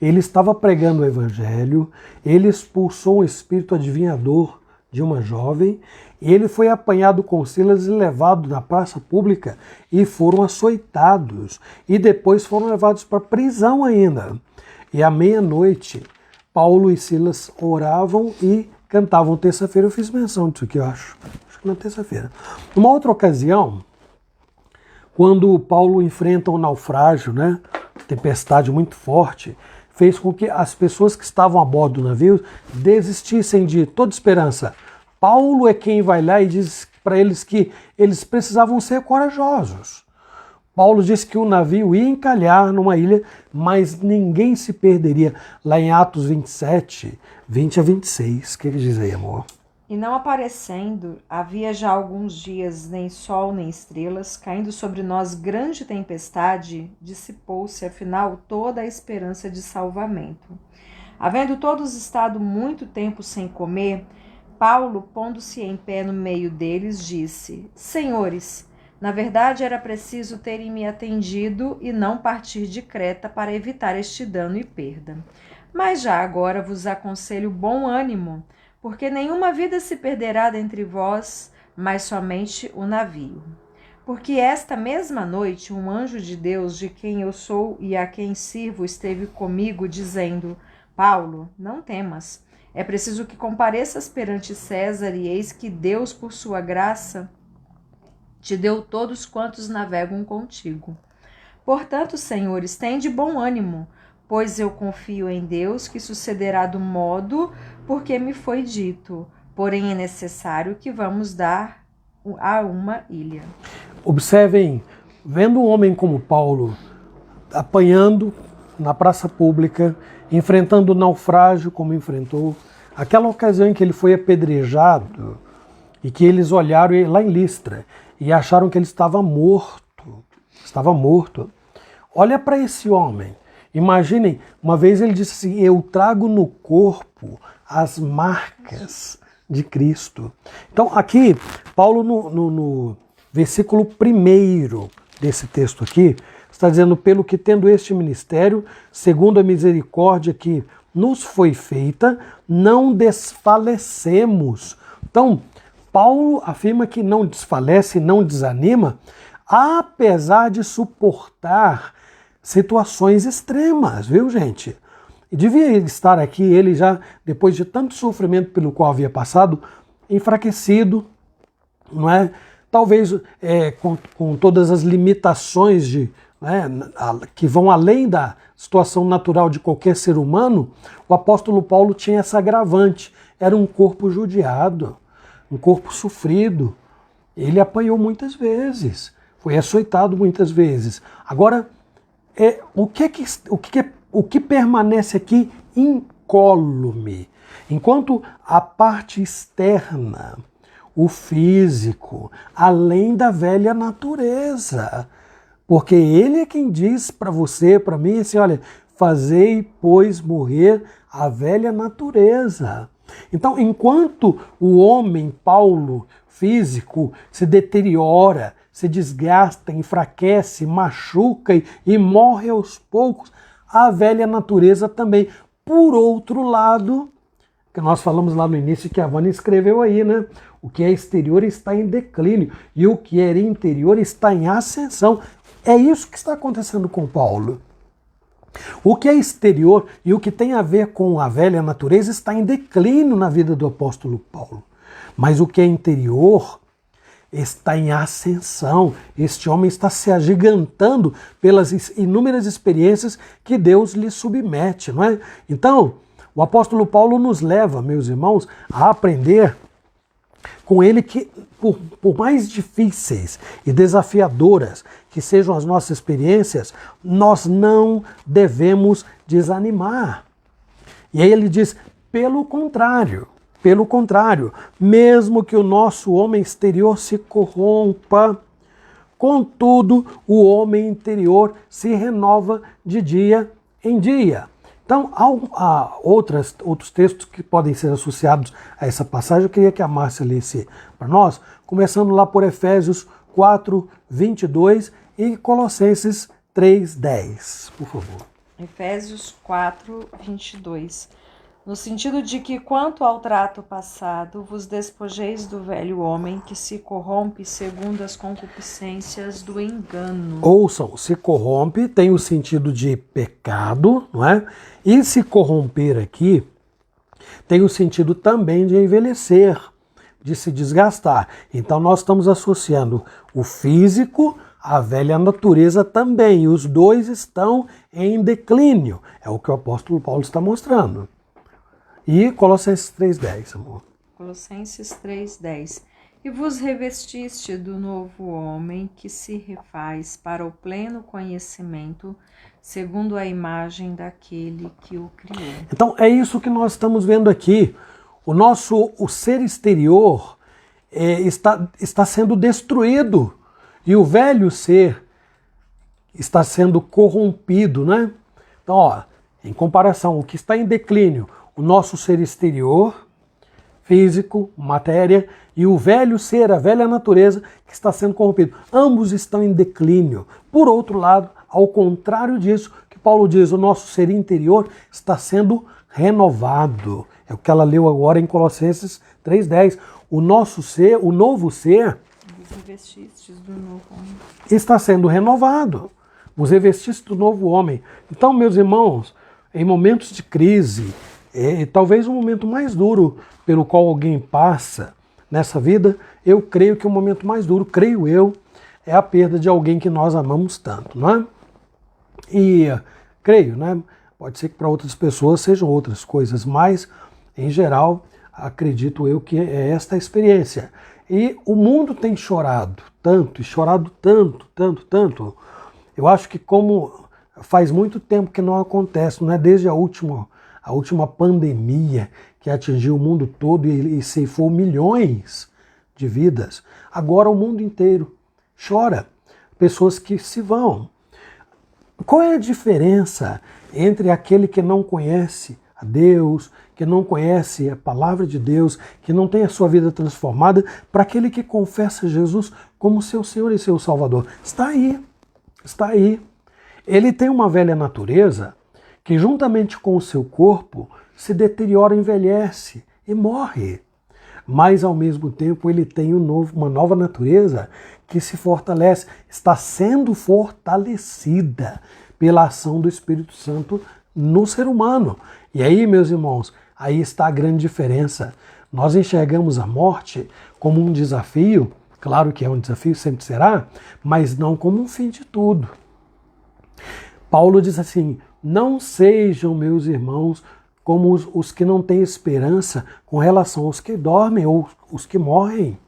Ele estava pregando o evangelho, ele expulsou um espírito adivinhador de uma jovem, e ele foi apanhado com Silas e levado na praça pública e foram açoitados. E depois foram levados para a prisão ainda. E à meia-noite, Paulo e Silas oravam e cantavam. Terça-feira eu fiz menção disso aqui, eu acho. Acho que na terça-feira. Numa outra ocasião, quando Paulo enfrenta um naufrágio, né, tempestade muito forte, fez com que as pessoas que estavam a bordo do navio desistissem de toda esperança. Paulo é quem vai lá e diz para eles que eles precisavam ser corajosos. Paulo disse que o navio ia encalhar numa ilha, mas ninguém se perderia. Lá em Atos 27, 20 a 26. O que ele diz aí, amor? E não aparecendo, havia já alguns dias nem sol nem estrelas, caindo sobre nós grande tempestade, dissipou-se afinal toda a esperança de salvamento. Havendo todos estado muito tempo sem comer, Paulo, pondo-se em pé no meio deles, disse: Senhores, na verdade era preciso terem me atendido e não partir de Creta para evitar este dano e perda. Mas já agora vos aconselho bom ânimo, porque nenhuma vida se perderá dentre vós, mas somente o navio. Porque esta mesma noite um anjo de Deus, de quem eu sou e a quem sirvo, esteve comigo, dizendo: Paulo, não temas. É preciso que compareças perante César, e eis que Deus, por sua graça, te deu todos quantos navegam contigo. Portanto, senhores, tende bom ânimo, pois eu confio em Deus que sucederá do modo porque me foi dito. Porém, é necessário que vamos dar a uma ilha. Observem, vendo um homem como Paulo apanhando na praça pública, enfrentando o naufrágio como enfrentou, aquela ocasião em que ele foi apedrejado e que eles olharam lá em Listra e acharam que ele estava morto. Estava morto. Olha para esse homem. Imaginem, uma vez ele disse assim: eu trago no corpo as marcas de Cristo. Então aqui, Paulo no versículo 1 desse texto aqui, está dizendo: pelo que tendo este ministério, segundo a misericórdia que nos foi feita, não desfalecemos. Então, Paulo afirma que não desfalece, não desanima, apesar de suportar situações extremas, viu, gente? E devia estar aqui, ele já, depois de tanto sofrimento pelo qual havia passado, enfraquecido, não é? Talvez com todas as limitações que vão além da situação natural de qualquer ser humano, o apóstolo Paulo tinha essa agravante. Era um corpo judiado, um corpo sofrido. Ele apanhou muitas vezes, foi açoitado muitas vezes. Agora, o que permanece aqui incólume, enquanto a parte externa, o físico, além da velha natureza, Porque ele é quem diz para você, para mim, assim, olha, fazei, pois, morrer a velha natureza. Então, enquanto o homem, Paulo, físico, se deteriora, se desgasta, enfraquece, machuca e morre aos poucos, a velha natureza também. Por outro lado, que nós falamos lá no início, que a Vânia escreveu aí, né? O que é exterior está em declínio e o que é interior está em ascensão. É isso que está acontecendo com Paulo. O que é exterior e o que tem a ver com a velha natureza está em declínio na vida do apóstolo Paulo. Mas o que é interior está em ascensão. Este homem está se agigantando pelas inúmeras experiências que Deus lhe submete, não é? Então, o apóstolo Paulo nos leva, meus irmãos, a aprender com ele que, por mais difíceis e desafiadoras que sejam as nossas experiências, nós não devemos desanimar. E aí ele diz, pelo contrário, mesmo que o nosso homem exterior se corrompa, contudo, o homem interior se renova de dia em dia. Então, há outros textos que podem ser associados a essa passagem. Eu queria que a Márcia lesse para nós, começando lá por Efésios 4, 22 e Colossenses 3, 10, por favor. Efésios 4, 22. No sentido de que, quanto ao trato passado, vos despojeis do velho homem que se corrompe segundo as concupiscências do engano. Ouçam, se corrompe tem o sentido de pecado, não é? E se corromper aqui tem o sentido também de envelhecer, de se desgastar. Então nós estamos associando o físico à velha natureza também. E os dois estão em declínio. É o que o apóstolo Paulo está mostrando. E Colossenses 3,10, amor. Colossenses 3,10. E vos revestiste do novo homem que se refaz para o pleno conhecimento, segundo a imagem daquele que o criou. Então é isso que nós estamos vendo aqui. O ser exterior está sendo destruído e o velho ser está sendo corrompido, né? Então, ó, em comparação, o que está em declínio, o nosso ser exterior, físico, matéria, e o velho ser, a velha natureza, que está sendo corrompido. Ambos estão em declínio. Por outro lado, ao contrário disso, que Paulo diz, o nosso ser interior está sendo renovado. É o que ela leu agora em Colossenses 3,10. O nosso ser, o novo ser, Vos revestistes do novo homem. Está sendo renovado. Vos revestistes do novo homem. Então, meus irmãos, em momentos de crise, talvez o momento mais duro pelo qual alguém passa nessa vida, eu creio que o momento mais duro, creio eu, é a perda de alguém que nós amamos tanto, não é? E creio, né? Pode ser que para outras pessoas sejam outras coisas, mas, em geral, acredito eu que é esta a experiência. E o mundo tem chorado tanto, e chorado tanto, tanto, tanto. Eu acho que como faz muito tempo que não acontece, não é desde a última pandemia que atingiu o mundo todo e ceifou milhões de vidas. Agora o mundo inteiro chora. Pessoas que se vão. Qual é a diferença entre aquele que não conhece a Deus, que não conhece a palavra de Deus, que não tem a sua vida transformada, para aquele que confessa Jesus como seu Senhor e seu Salvador? Está aí, está aí. Ele tem uma velha natureza que, juntamente com o seu corpo, se deteriora, envelhece e morre. Mas, ao mesmo tempo, ele tem uma nova natureza que se fortalece, está sendo fortalecida pela ação do Espírito Santo no ser humano. E aí, meus irmãos, aí está a grande diferença. Nós enxergamos a morte como um desafio, claro que é um desafio, sempre será, mas não como um fim de tudo. Paulo diz assim, não sejam, meus irmãos, como os que não têm esperança com relação aos que dormem ou os que morrem.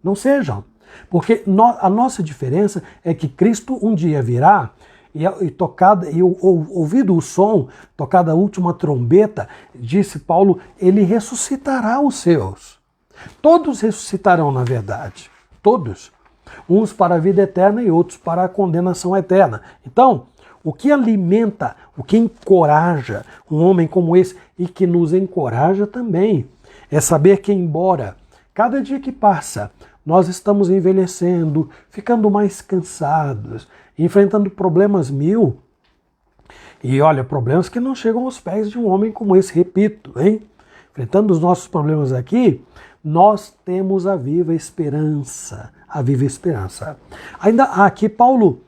Não sejam. Porque a nossa diferença é que Cristo um dia virá e ouvido o som, tocada a última trombeta, disse Paulo, ele ressuscitará os seus. Todos ressuscitarão, na verdade. Todos. Uns para a vida eterna e outros para a condenação eterna. Então, o que alimenta, o que encoraja um homem como esse e que nos encoraja também é saber que, embora cada dia que passa nós estamos envelhecendo, ficando mais cansados, enfrentando problemas mil, e olha, problemas que não chegam aos pés de um homem como esse, repito, hein? Enfrentando os nossos problemas aqui, nós temos a viva esperança. A viva esperança. Ainda aqui, Paulo,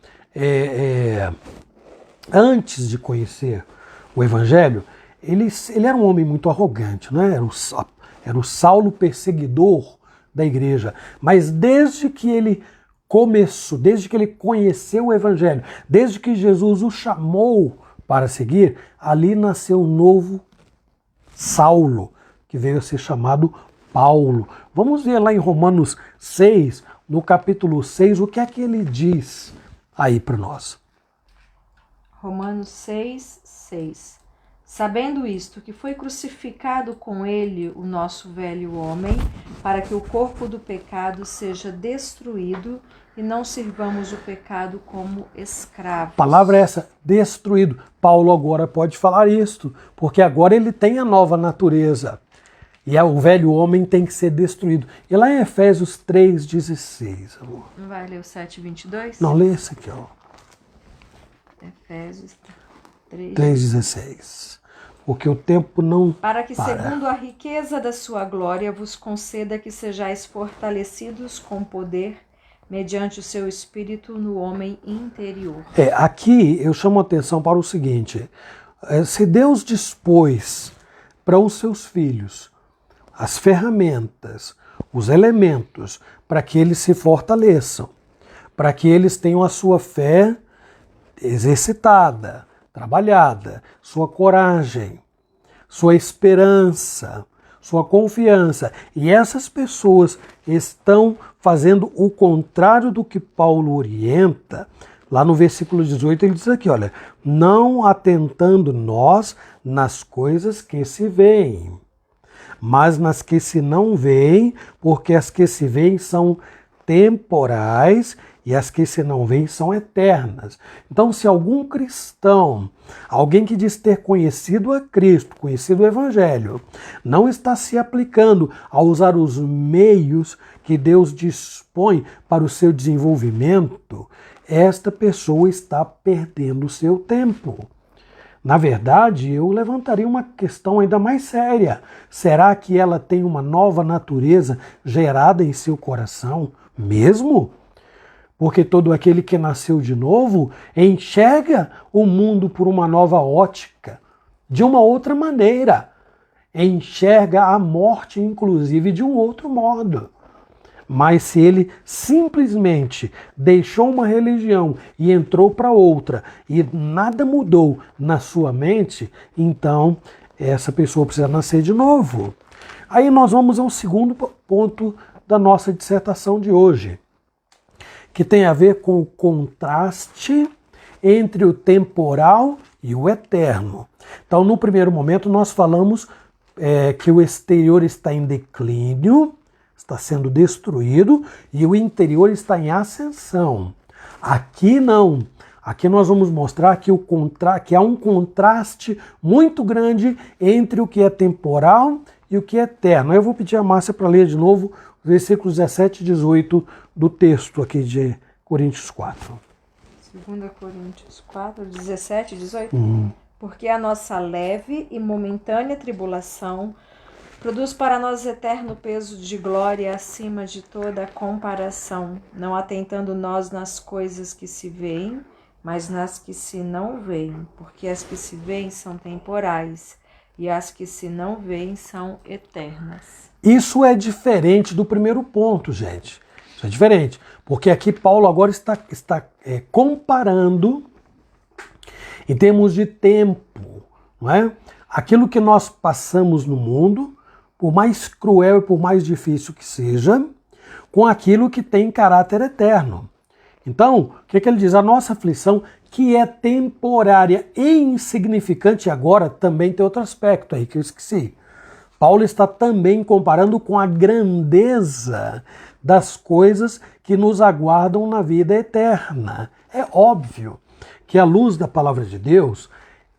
antes de conhecer o Evangelho, ele era um homem muito arrogante, né? Era o Saulo perseguidor da igreja. Mas desde que ele começou, desde que ele conheceu o Evangelho, desde que Jesus o chamou para seguir, ali nasceu um novo Saulo, que veio a ser chamado Paulo. Vamos ver lá em Romanos 6, no capítulo 6, o que é que ele diz aí para nós. Romanos 6, 6. Sabendo isto, que foi crucificado com ele o nosso velho homem, para que o corpo do pecado seja destruído e não sirvamos o pecado como escravos. A palavra é essa, destruído. Paulo agora pode falar isto, porque agora ele tem a nova natureza. E o velho homem tem que ser destruído. E lá em Efésios 3,16, amor. Não vai ler o 7,22? Não, lê esse aqui, ó. Efésios 3,16. Porque o tempo não para que, para. segundo a riqueza da sua glória, vos conceda que sejais fortalecidos com poder, mediante o seu espírito no homem interior. Aqui eu chamo a atenção para o seguinte. Se Deus dispôs para os seus filhos as ferramentas, os elementos, para que eles se fortaleçam, para que eles tenham a sua fé exercitada, trabalhada, sua coragem, sua esperança, sua confiança. E essas pessoas estão fazendo o contrário do que Paulo orienta. Lá no versículo 18 ele diz aqui, olha, não atentando nós nas coisas que se veem, mas nas que se não veem, porque as que se veem são temporais e as que se não veem são eternas. Então, se algum cristão, alguém que diz ter conhecido a Cristo, conhecido o Evangelho, não está se aplicando a usar os meios que Deus dispõe para o seu desenvolvimento, esta pessoa está perdendo o seu tempo. Na verdade, eu levantaria uma questão ainda mais séria. Será que ela tem uma nova natureza gerada em seu coração mesmo? Porque todo aquele que nasceu de novo enxerga o mundo por uma nova ótica, de uma outra maneira. Enxerga a morte, inclusive, de um outro modo. Mas se ele simplesmente deixou uma religião e entrou para outra e nada mudou na sua mente, então essa pessoa precisa nascer de novo. Aí nós vamos ao segundo ponto da nossa dissertação de hoje, que tem a ver com o contraste entre o temporal e o eterno. Então, no primeiro momento, nós falamos que o exterior está em declínio, está sendo destruído, e o interior está em ascensão. Aqui não. Aqui nós vamos mostrar que há um contraste muito grande entre o que é temporal e o que é eterno. Eu vou pedir a Márcia para ler de novo os versículos 17 e 18 do texto aqui de Coríntios 4. 2 Coríntios 4, 17 e 18. Porque a nossa leve e momentânea tribulação produz para nós eterno peso de glória acima de toda comparação, não atentando nós nas coisas que se veem, mas nas que se não veem, porque as que se veem são temporais e as que se não veem são eternas. Isso é diferente do primeiro ponto, gente. Isso é diferente, porque aqui Paulo agora está comparando em termos de tempo, não é? Aquilo que nós passamos no mundo, por mais cruel e por mais difícil que seja, com aquilo que tem caráter eterno. Então, o que ele diz? A nossa aflição, que é temporária e insignificante agora, também tem outro aspecto aí que eu esqueci. Paulo está também comparando com a grandeza das coisas que nos aguardam na vida eterna. É óbvio que, à luz da palavra de Deus,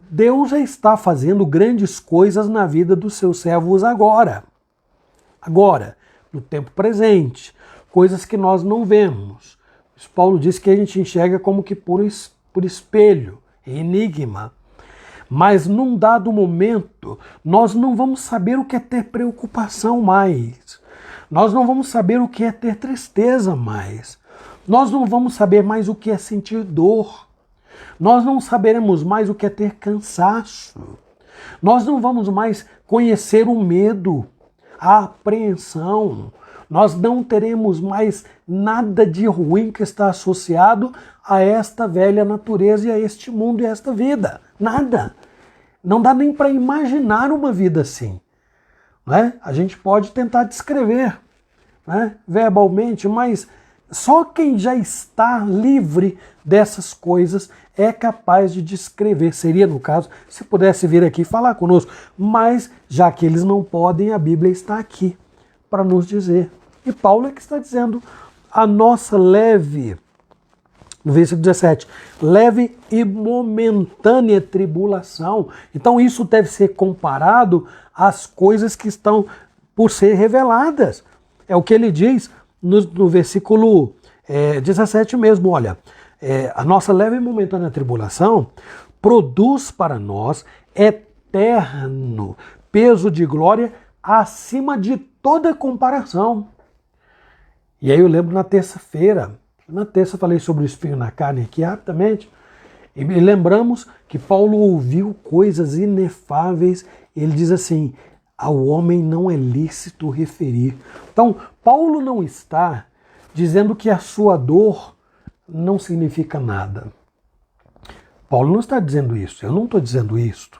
Deus já está fazendo grandes coisas na vida dos seus servos agora. Agora, no tempo presente, coisas que nós não vemos. Paulo diz que a gente enxerga como que por espelho, enigma. Mas num dado momento, nós não vamos saber o que é ter preocupação mais. Nós não vamos saber o que é ter tristeza mais. Nós não vamos saber mais o que é sentir dor. Nós não saberemos mais o que é ter cansaço. Nós não vamos mais conhecer o medo, a apreensão. Nós não teremos mais nada de ruim que está associado a esta velha natureza e a este mundo e a esta vida. Nada. Não dá nem para imaginar uma vida assim. Né? A gente pode tentar descrever, né, verbalmente, mas só quem já está livre dessas coisas é capaz de descrever. Seria, no caso, se pudesse vir aqui falar conosco. Mas, já que eles não podem, a Bíblia está aqui para nos dizer. E Paulo é que está dizendo a nossa leve, no versículo 17, leve e momentânea tribulação. Então isso deve ser comparado às coisas que estão por ser reveladas. É o que ele diz no versículo 17 mesmo, olha, a nossa leve e momentânea tribulação produz para nós eterno peso de glória acima de toda comparação. E aí eu lembro na terça-feira, eu falei sobre o espinho na carne aqui rapidamente, e lembramos que Paulo ouviu coisas inefáveis. Ele diz assim, ao homem não é lícito referir. Então, Paulo não está dizendo que a sua dor não significa nada. Paulo não está dizendo isso, eu não estou dizendo isso.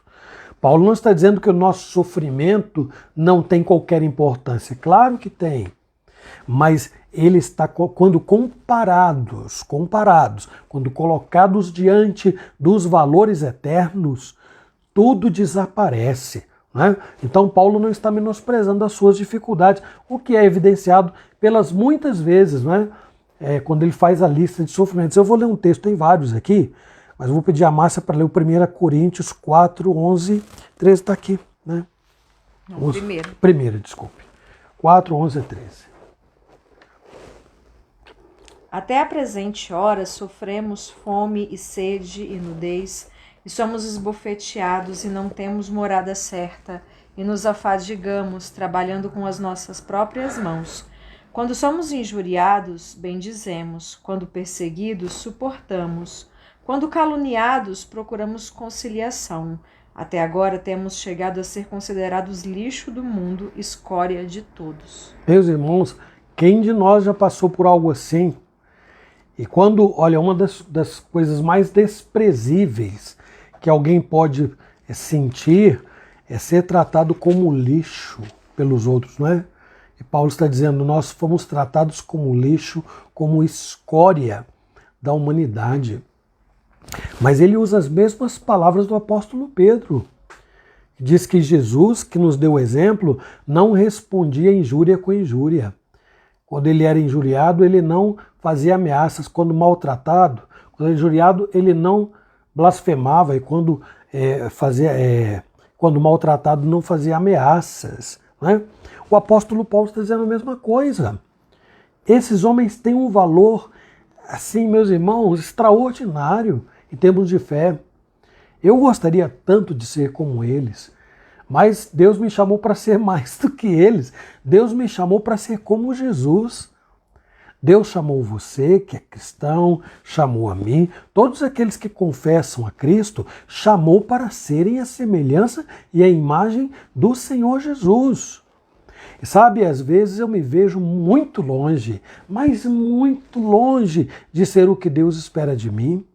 Paulo não está dizendo que o nosso sofrimento não tem qualquer importância. Claro que tem. Mas ele está, quando comparados, quando colocados diante dos valores eternos, tudo desaparece. Né? Então Paulo não está menosprezando as suas dificuldades, o que é evidenciado pelas muitas vezes, né? Quando ele faz a lista de sofrimentos. Eu vou ler um texto, tem vários aqui, mas eu vou pedir a Márcia para ler o 1 Coríntios 4, 11, 13, está aqui. Né? Não, primeiro. Primeiro, desculpe. 4, 11 a 13. Até a presente hora sofremos fome e sede e nudez, e somos esbofeteados e não temos morada certa, e nos afadigamos, trabalhando com as nossas próprias mãos. Quando somos injuriados, bendizemos, quando perseguidos, suportamos, quando caluniados, procuramos conciliação. Até agora temos chegado a ser considerados lixo do mundo, escória de todos. Meus irmãos, quem de nós já passou por algo assim? E quando, olha, uma das coisas mais desprezíveis que alguém pode sentir é ser tratado como lixo pelos outros, não é? E Paulo está dizendo, nós fomos tratados como lixo, como escória da humanidade. Mas ele usa as mesmas palavras do apóstolo Pedro. Diz que Jesus, que nos deu o exemplo, não respondia injúria com injúria. Quando ele era injuriado, ele não fazia ameaças. Quando maltratado, quando injuriado, ele não blasfemava. E quando maltratado, não fazia ameaças. Né? O apóstolo Paulo está dizendo a mesma coisa. Esses homens têm um valor, assim, meus irmãos, extraordinário em termos de fé. Eu gostaria tanto de ser como eles. Mas Deus me chamou para ser mais do que eles. Deus me chamou para ser como Jesus. Deus chamou você, que é cristão, chamou a mim. Todos aqueles que confessam a Cristo, chamou para serem a semelhança e a imagem do Senhor Jesus. E sabe, às vezes eu me vejo muito longe, mas muito longe de ser o que Deus espera de mim.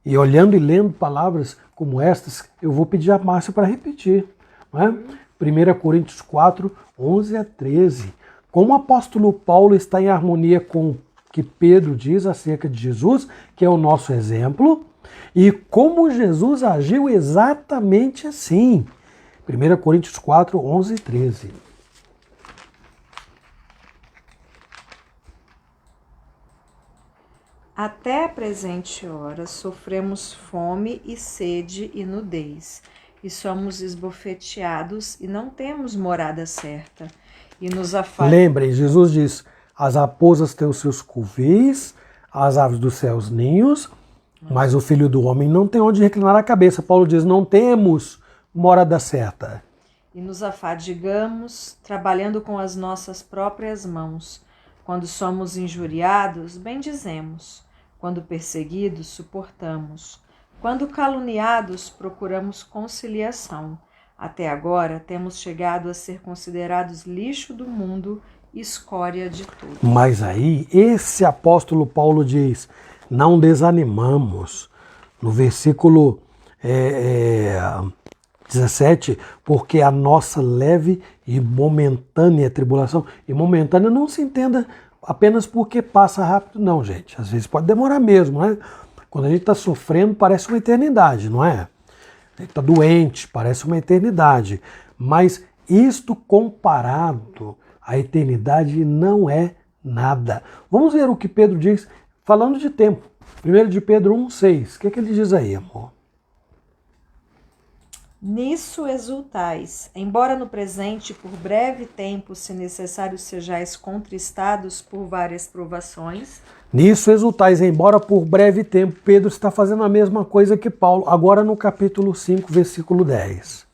E olhando e lendo palavras como estas, eu vou pedir a Márcia para repetir. Não é? 1 Coríntios 4, 11 a 13. Como o apóstolo Paulo está em harmonia com o que Pedro diz acerca de Jesus, que é o nosso exemplo, e como Jesus agiu exatamente assim. 1 Coríntios 4, 11 e 13. Até a presente hora sofremos fome e sede e nudez, e somos esbofeteados e não temos morada certa. E nos Lembrem, Jesus diz, as raposas têm os seus covis, as aves dos céus ninhos, mas o Filho do Homem não tem onde reclinar a cabeça. Paulo diz, não temos morada certa. E nos afadigamos, trabalhando com as nossas próprias mãos. Quando somos injuriados, bendizemos. Quando perseguidos, suportamos. Quando caluniados, procuramos conciliação. Até agora, temos chegado a ser considerados lixo do mundo, escória de tudo. Mas aí, esse apóstolo Paulo diz, não desanimamos. No versículo 17, porque a nossa leve e momentânea tribulação, e momentânea não se entenda apenas porque passa rápido, não, gente. Às vezes pode demorar mesmo, né? Quando a gente está sofrendo, parece uma eternidade, não é? A gente está doente, parece uma eternidade. Mas isto comparado à eternidade não é nada. Vamos ver o que Pedro diz, falando de tempo. 1 de Pedro 1,6. O que é que ele diz aí, amor? Nisso exultais, embora no presente, por breve tempo, se necessário, sejais contristados por várias provações. Nisso exultais, embora por breve tempo. Pedro está fazendo a mesma coisa que Paulo, agora no capítulo 5, versículo 10.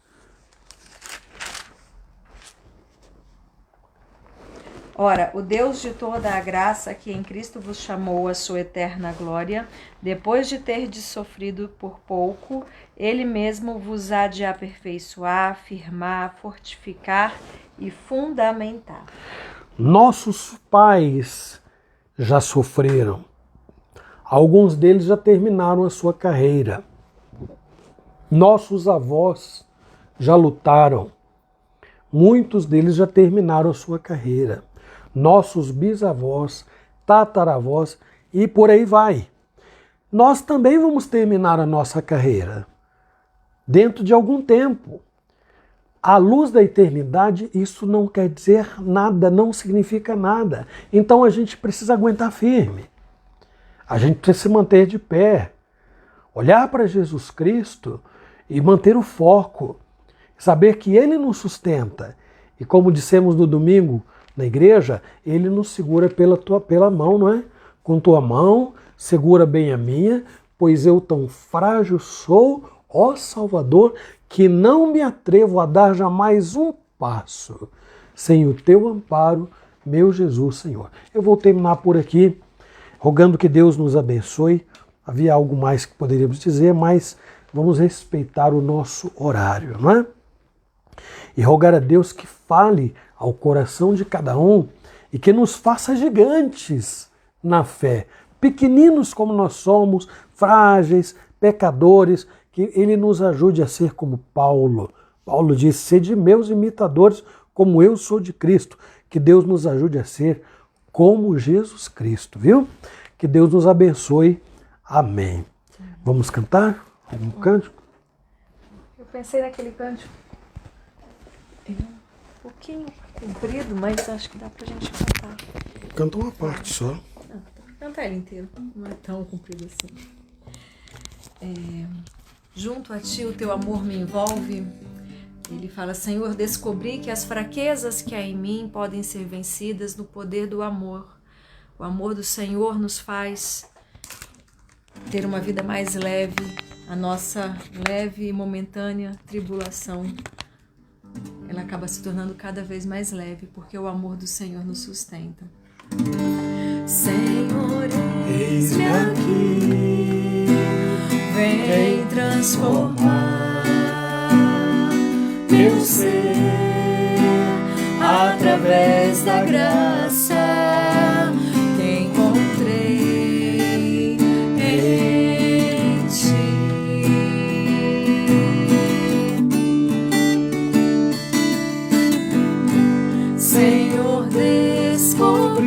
Ora, o Deus de toda a graça que em Cristo vos chamou à sua eterna glória, depois de terdes sofrido por pouco, Ele mesmo vos há de aperfeiçoar, firmar, fortificar e fundamentar. Nossos pais já sofreram. Alguns deles já terminaram a sua carreira. Nossos avós já lutaram. Muitos deles já terminaram a sua carreira. Nossos bisavós, tataravós e por aí vai. Nós também vamos terminar a nossa carreira dentro de algum tempo. À luz da eternidade, isso não quer dizer nada, não significa nada. Então a gente precisa aguentar firme. A gente precisa se manter de pé. Olhar para Jesus Cristo e manter o foco. Saber que Ele nos sustenta. E como dissemos no domingo na igreja, Ele nos segura pela mão, não é? Com tua mão, segura bem a minha, pois eu tão frágil sou, ó Salvador, que não me atrevo a dar jamais um passo sem o teu amparo, meu Jesus, Senhor. Eu vou terminar por aqui, rogando que Deus nos abençoe. Havia algo mais que poderíamos dizer, mas vamos respeitar o nosso horário, não é? E rogar a Deus que fale ao coração de cada um e que nos faça gigantes na fé, pequeninos como nós somos, frágeis, pecadores, que Ele nos ajude a ser como Paulo. Paulo diz, sede meus imitadores, como eu sou de Cristo. Que Deus nos ajude a ser como Jesus Cristo, viu? Que Deus nos abençoe. Amém. Vamos cantar algum cântico? Eu pensei naquele cântico. Um pouquinho comprido, mas acho que dá pra gente cantar. Canta uma parte só. Não, cantar ele inteiro. Não é tão comprido assim. Junto a ti o teu amor me envolve. Ele fala, Senhor, descobri que as fraquezas que há em mim podem ser vencidas no poder do amor. O amor do Senhor nos faz ter uma vida mais leve. A nossa leve e momentânea tribulação, ela acaba se tornando cada vez mais leve, porque o amor do Senhor nos sustenta. Senhor, eis-me aqui, vem transformar meu ser através da graça que encontrei em ti. Senhor, descobri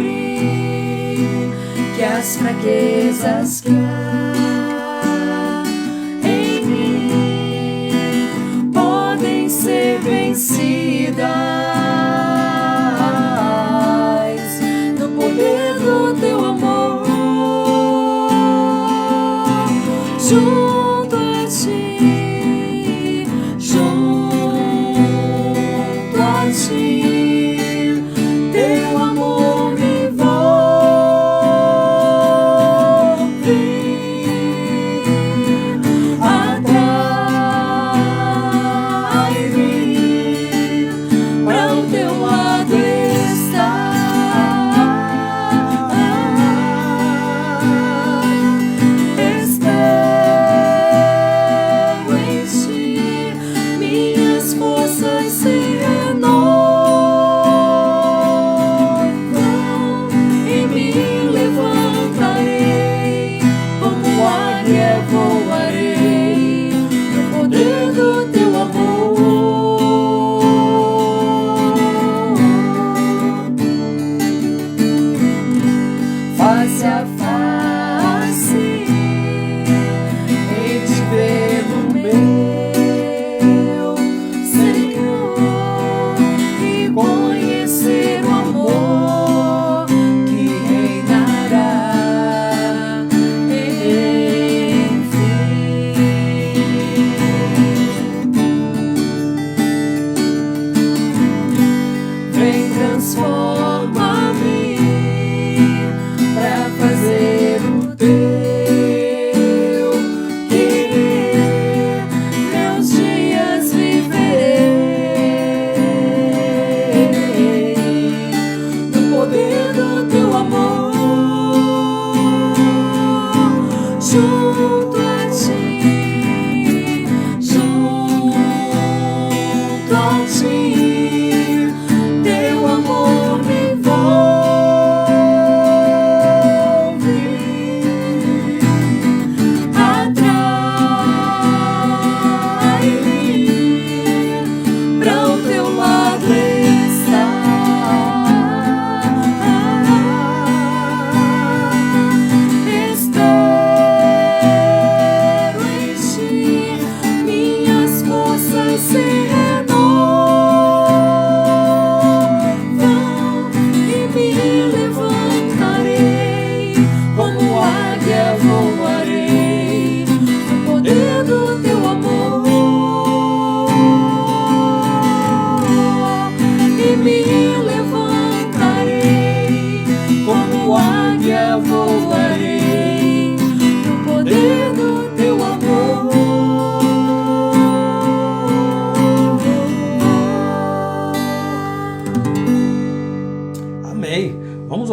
que as fraquezas que há em mim podem ser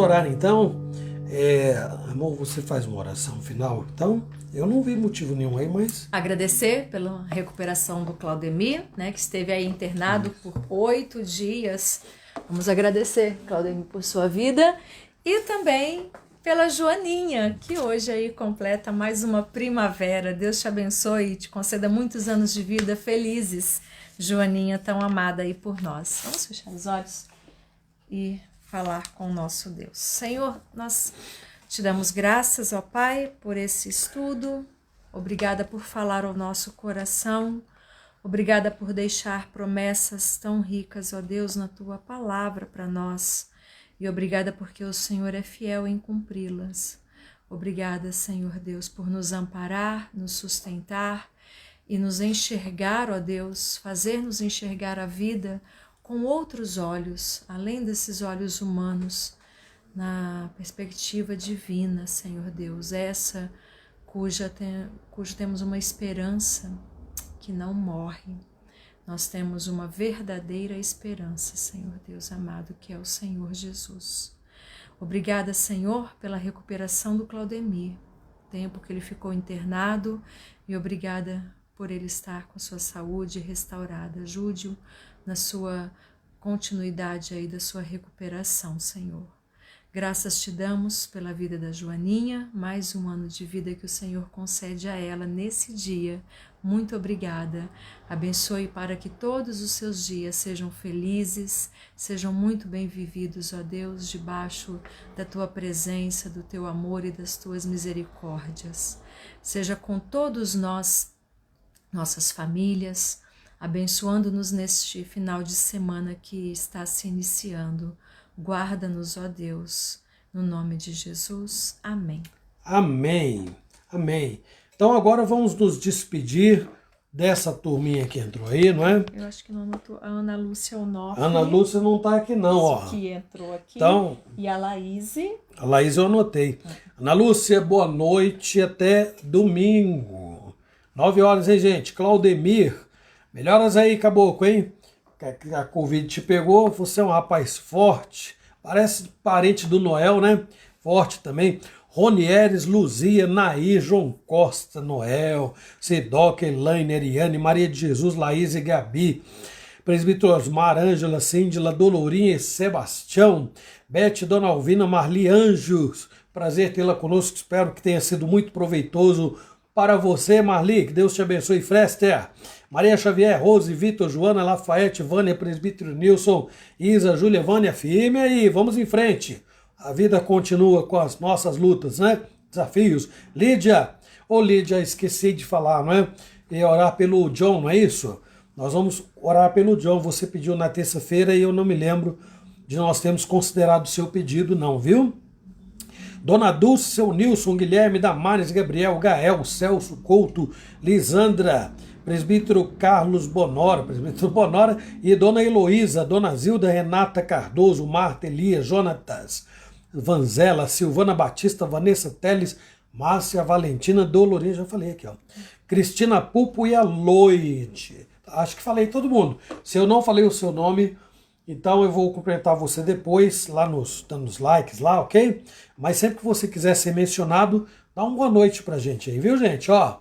orar então. Amor, você faz uma oração final, então? Eu não vi motivo nenhum aí, mas... Agradecer pela recuperação do Claudemir, né, que esteve aí internado por 8 dias. Vamos agradecer, Claudemir, por sua vida. E também pela Joaninha, que hoje aí completa mais uma primavera. Deus te abençoe e te conceda muitos anos de vida felizes, Joaninha, tão amada aí por nós. Vamos fechar os olhos e falar com o nosso Deus. Senhor, nós te damos graças, ó Pai, por esse estudo. Obrigada por falar ao nosso coração. Obrigada por deixar promessas tão ricas, ó Deus, na Tua palavra para nós. E obrigada porque o Senhor é fiel em cumpri-las. Obrigada, Senhor Deus, por nos amparar, nos sustentar e nos enxergar, ó Deus, fazer-nos enxergar a vida com outros olhos, além desses olhos humanos, na perspectiva divina, Senhor Deus, essa cujo temos uma esperança que não morre. Nós temos uma verdadeira esperança, Senhor Deus amado, que é o Senhor Jesus. Obrigada, Senhor, pela recuperação do Claudemir, tempo que ele ficou internado, e obrigada por ele estar com a sua saúde restaurada. Ajude-o na sua continuidade aí da sua recuperação, Senhor. Graças te damos pela vida da Joaninha, mais um ano de vida que o Senhor concede a ela nesse dia. Muito obrigada. Abençoe para que todos os seus dias sejam felizes, sejam muito bem vividos, ó Deus, debaixo da tua presença, do teu amor e das tuas misericórdias. Seja com todos nós, nossas famílias, abençoando-nos neste final de semana que está se iniciando. Guarda-nos, ó Deus, no nome de Jesus. Amém. Amém. Amém. Então agora vamos nos despedir dessa turminha que entrou aí, não é? Eu acho que não anotou. A Ana Lúcia Onofre. A Ana Lúcia não está aqui não, ó. Que entrou aqui. Então, e a Laís. A Laís eu anotei. Ana Lúcia, boa noite, até domingo. 9 horas, hein, gente? Claudemir, melhoras aí, caboclo, hein? A Covid te pegou, você é um rapaz forte, parece parente do Noel, né? Forte também. Ronieres, Luzia, Nair, João Costa, Noel, Sidoca, Elaine, Eriane, Maria de Jesus, Laís e Gabi, Presbítero Osmar, Ângela, Cíndila, Dolorinha e Sebastião, Bete, Dona Alvina, Marli, Anjos, prazer tê-la conosco, espero que tenha sido muito proveitoso para você, Marli, que Deus te abençoe, Frester, Maria Xavier, Rose, Vitor, Joana, Lafayette, Vânia, Presbítero Nilson, Isa, Júlia, Vânia, firme aí, vamos em frente. A vida continua com as nossas lutas, né? Desafios. Lídia, Lídia, esqueci de falar, não é? E orar pelo John, não é isso? Nós vamos orar pelo John. Você pediu na terça-feira e eu não me lembro de nós termos considerado o seu pedido, não, viu? Dona Dulce, seu Nilson, Guilherme, Damares, Gabriel, Gael, Celso, Couto, Lisandra, Presbítero Carlos Bonora, Presbítero Bonora e Dona Heloísa, Dona Zilda, Renata Cardoso, Marta, Elias, Jonatas, Vanzela, Silvana Batista, Vanessa Teles, Márcia Valentina, Dolorinha, já falei aqui, ó. Cristina Pupo e Aloide. Acho que falei todo mundo. Se eu não falei o seu nome, então eu vou cumprimentar você depois, lá dando os likes lá, ok? Mas sempre que você quiser ser mencionado, dá uma boa noite pra gente aí, viu, gente? Ó,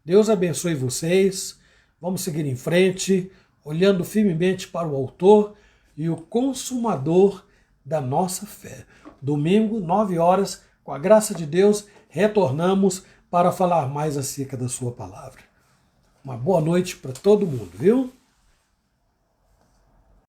Deus abençoe vocês. Vamos seguir em frente, olhando firmemente para o autor e o consumador da nossa fé. Domingo, 9 horas, com a graça de Deus, retornamos para falar mais acerca da sua palavra. Uma boa noite para todo mundo, viu?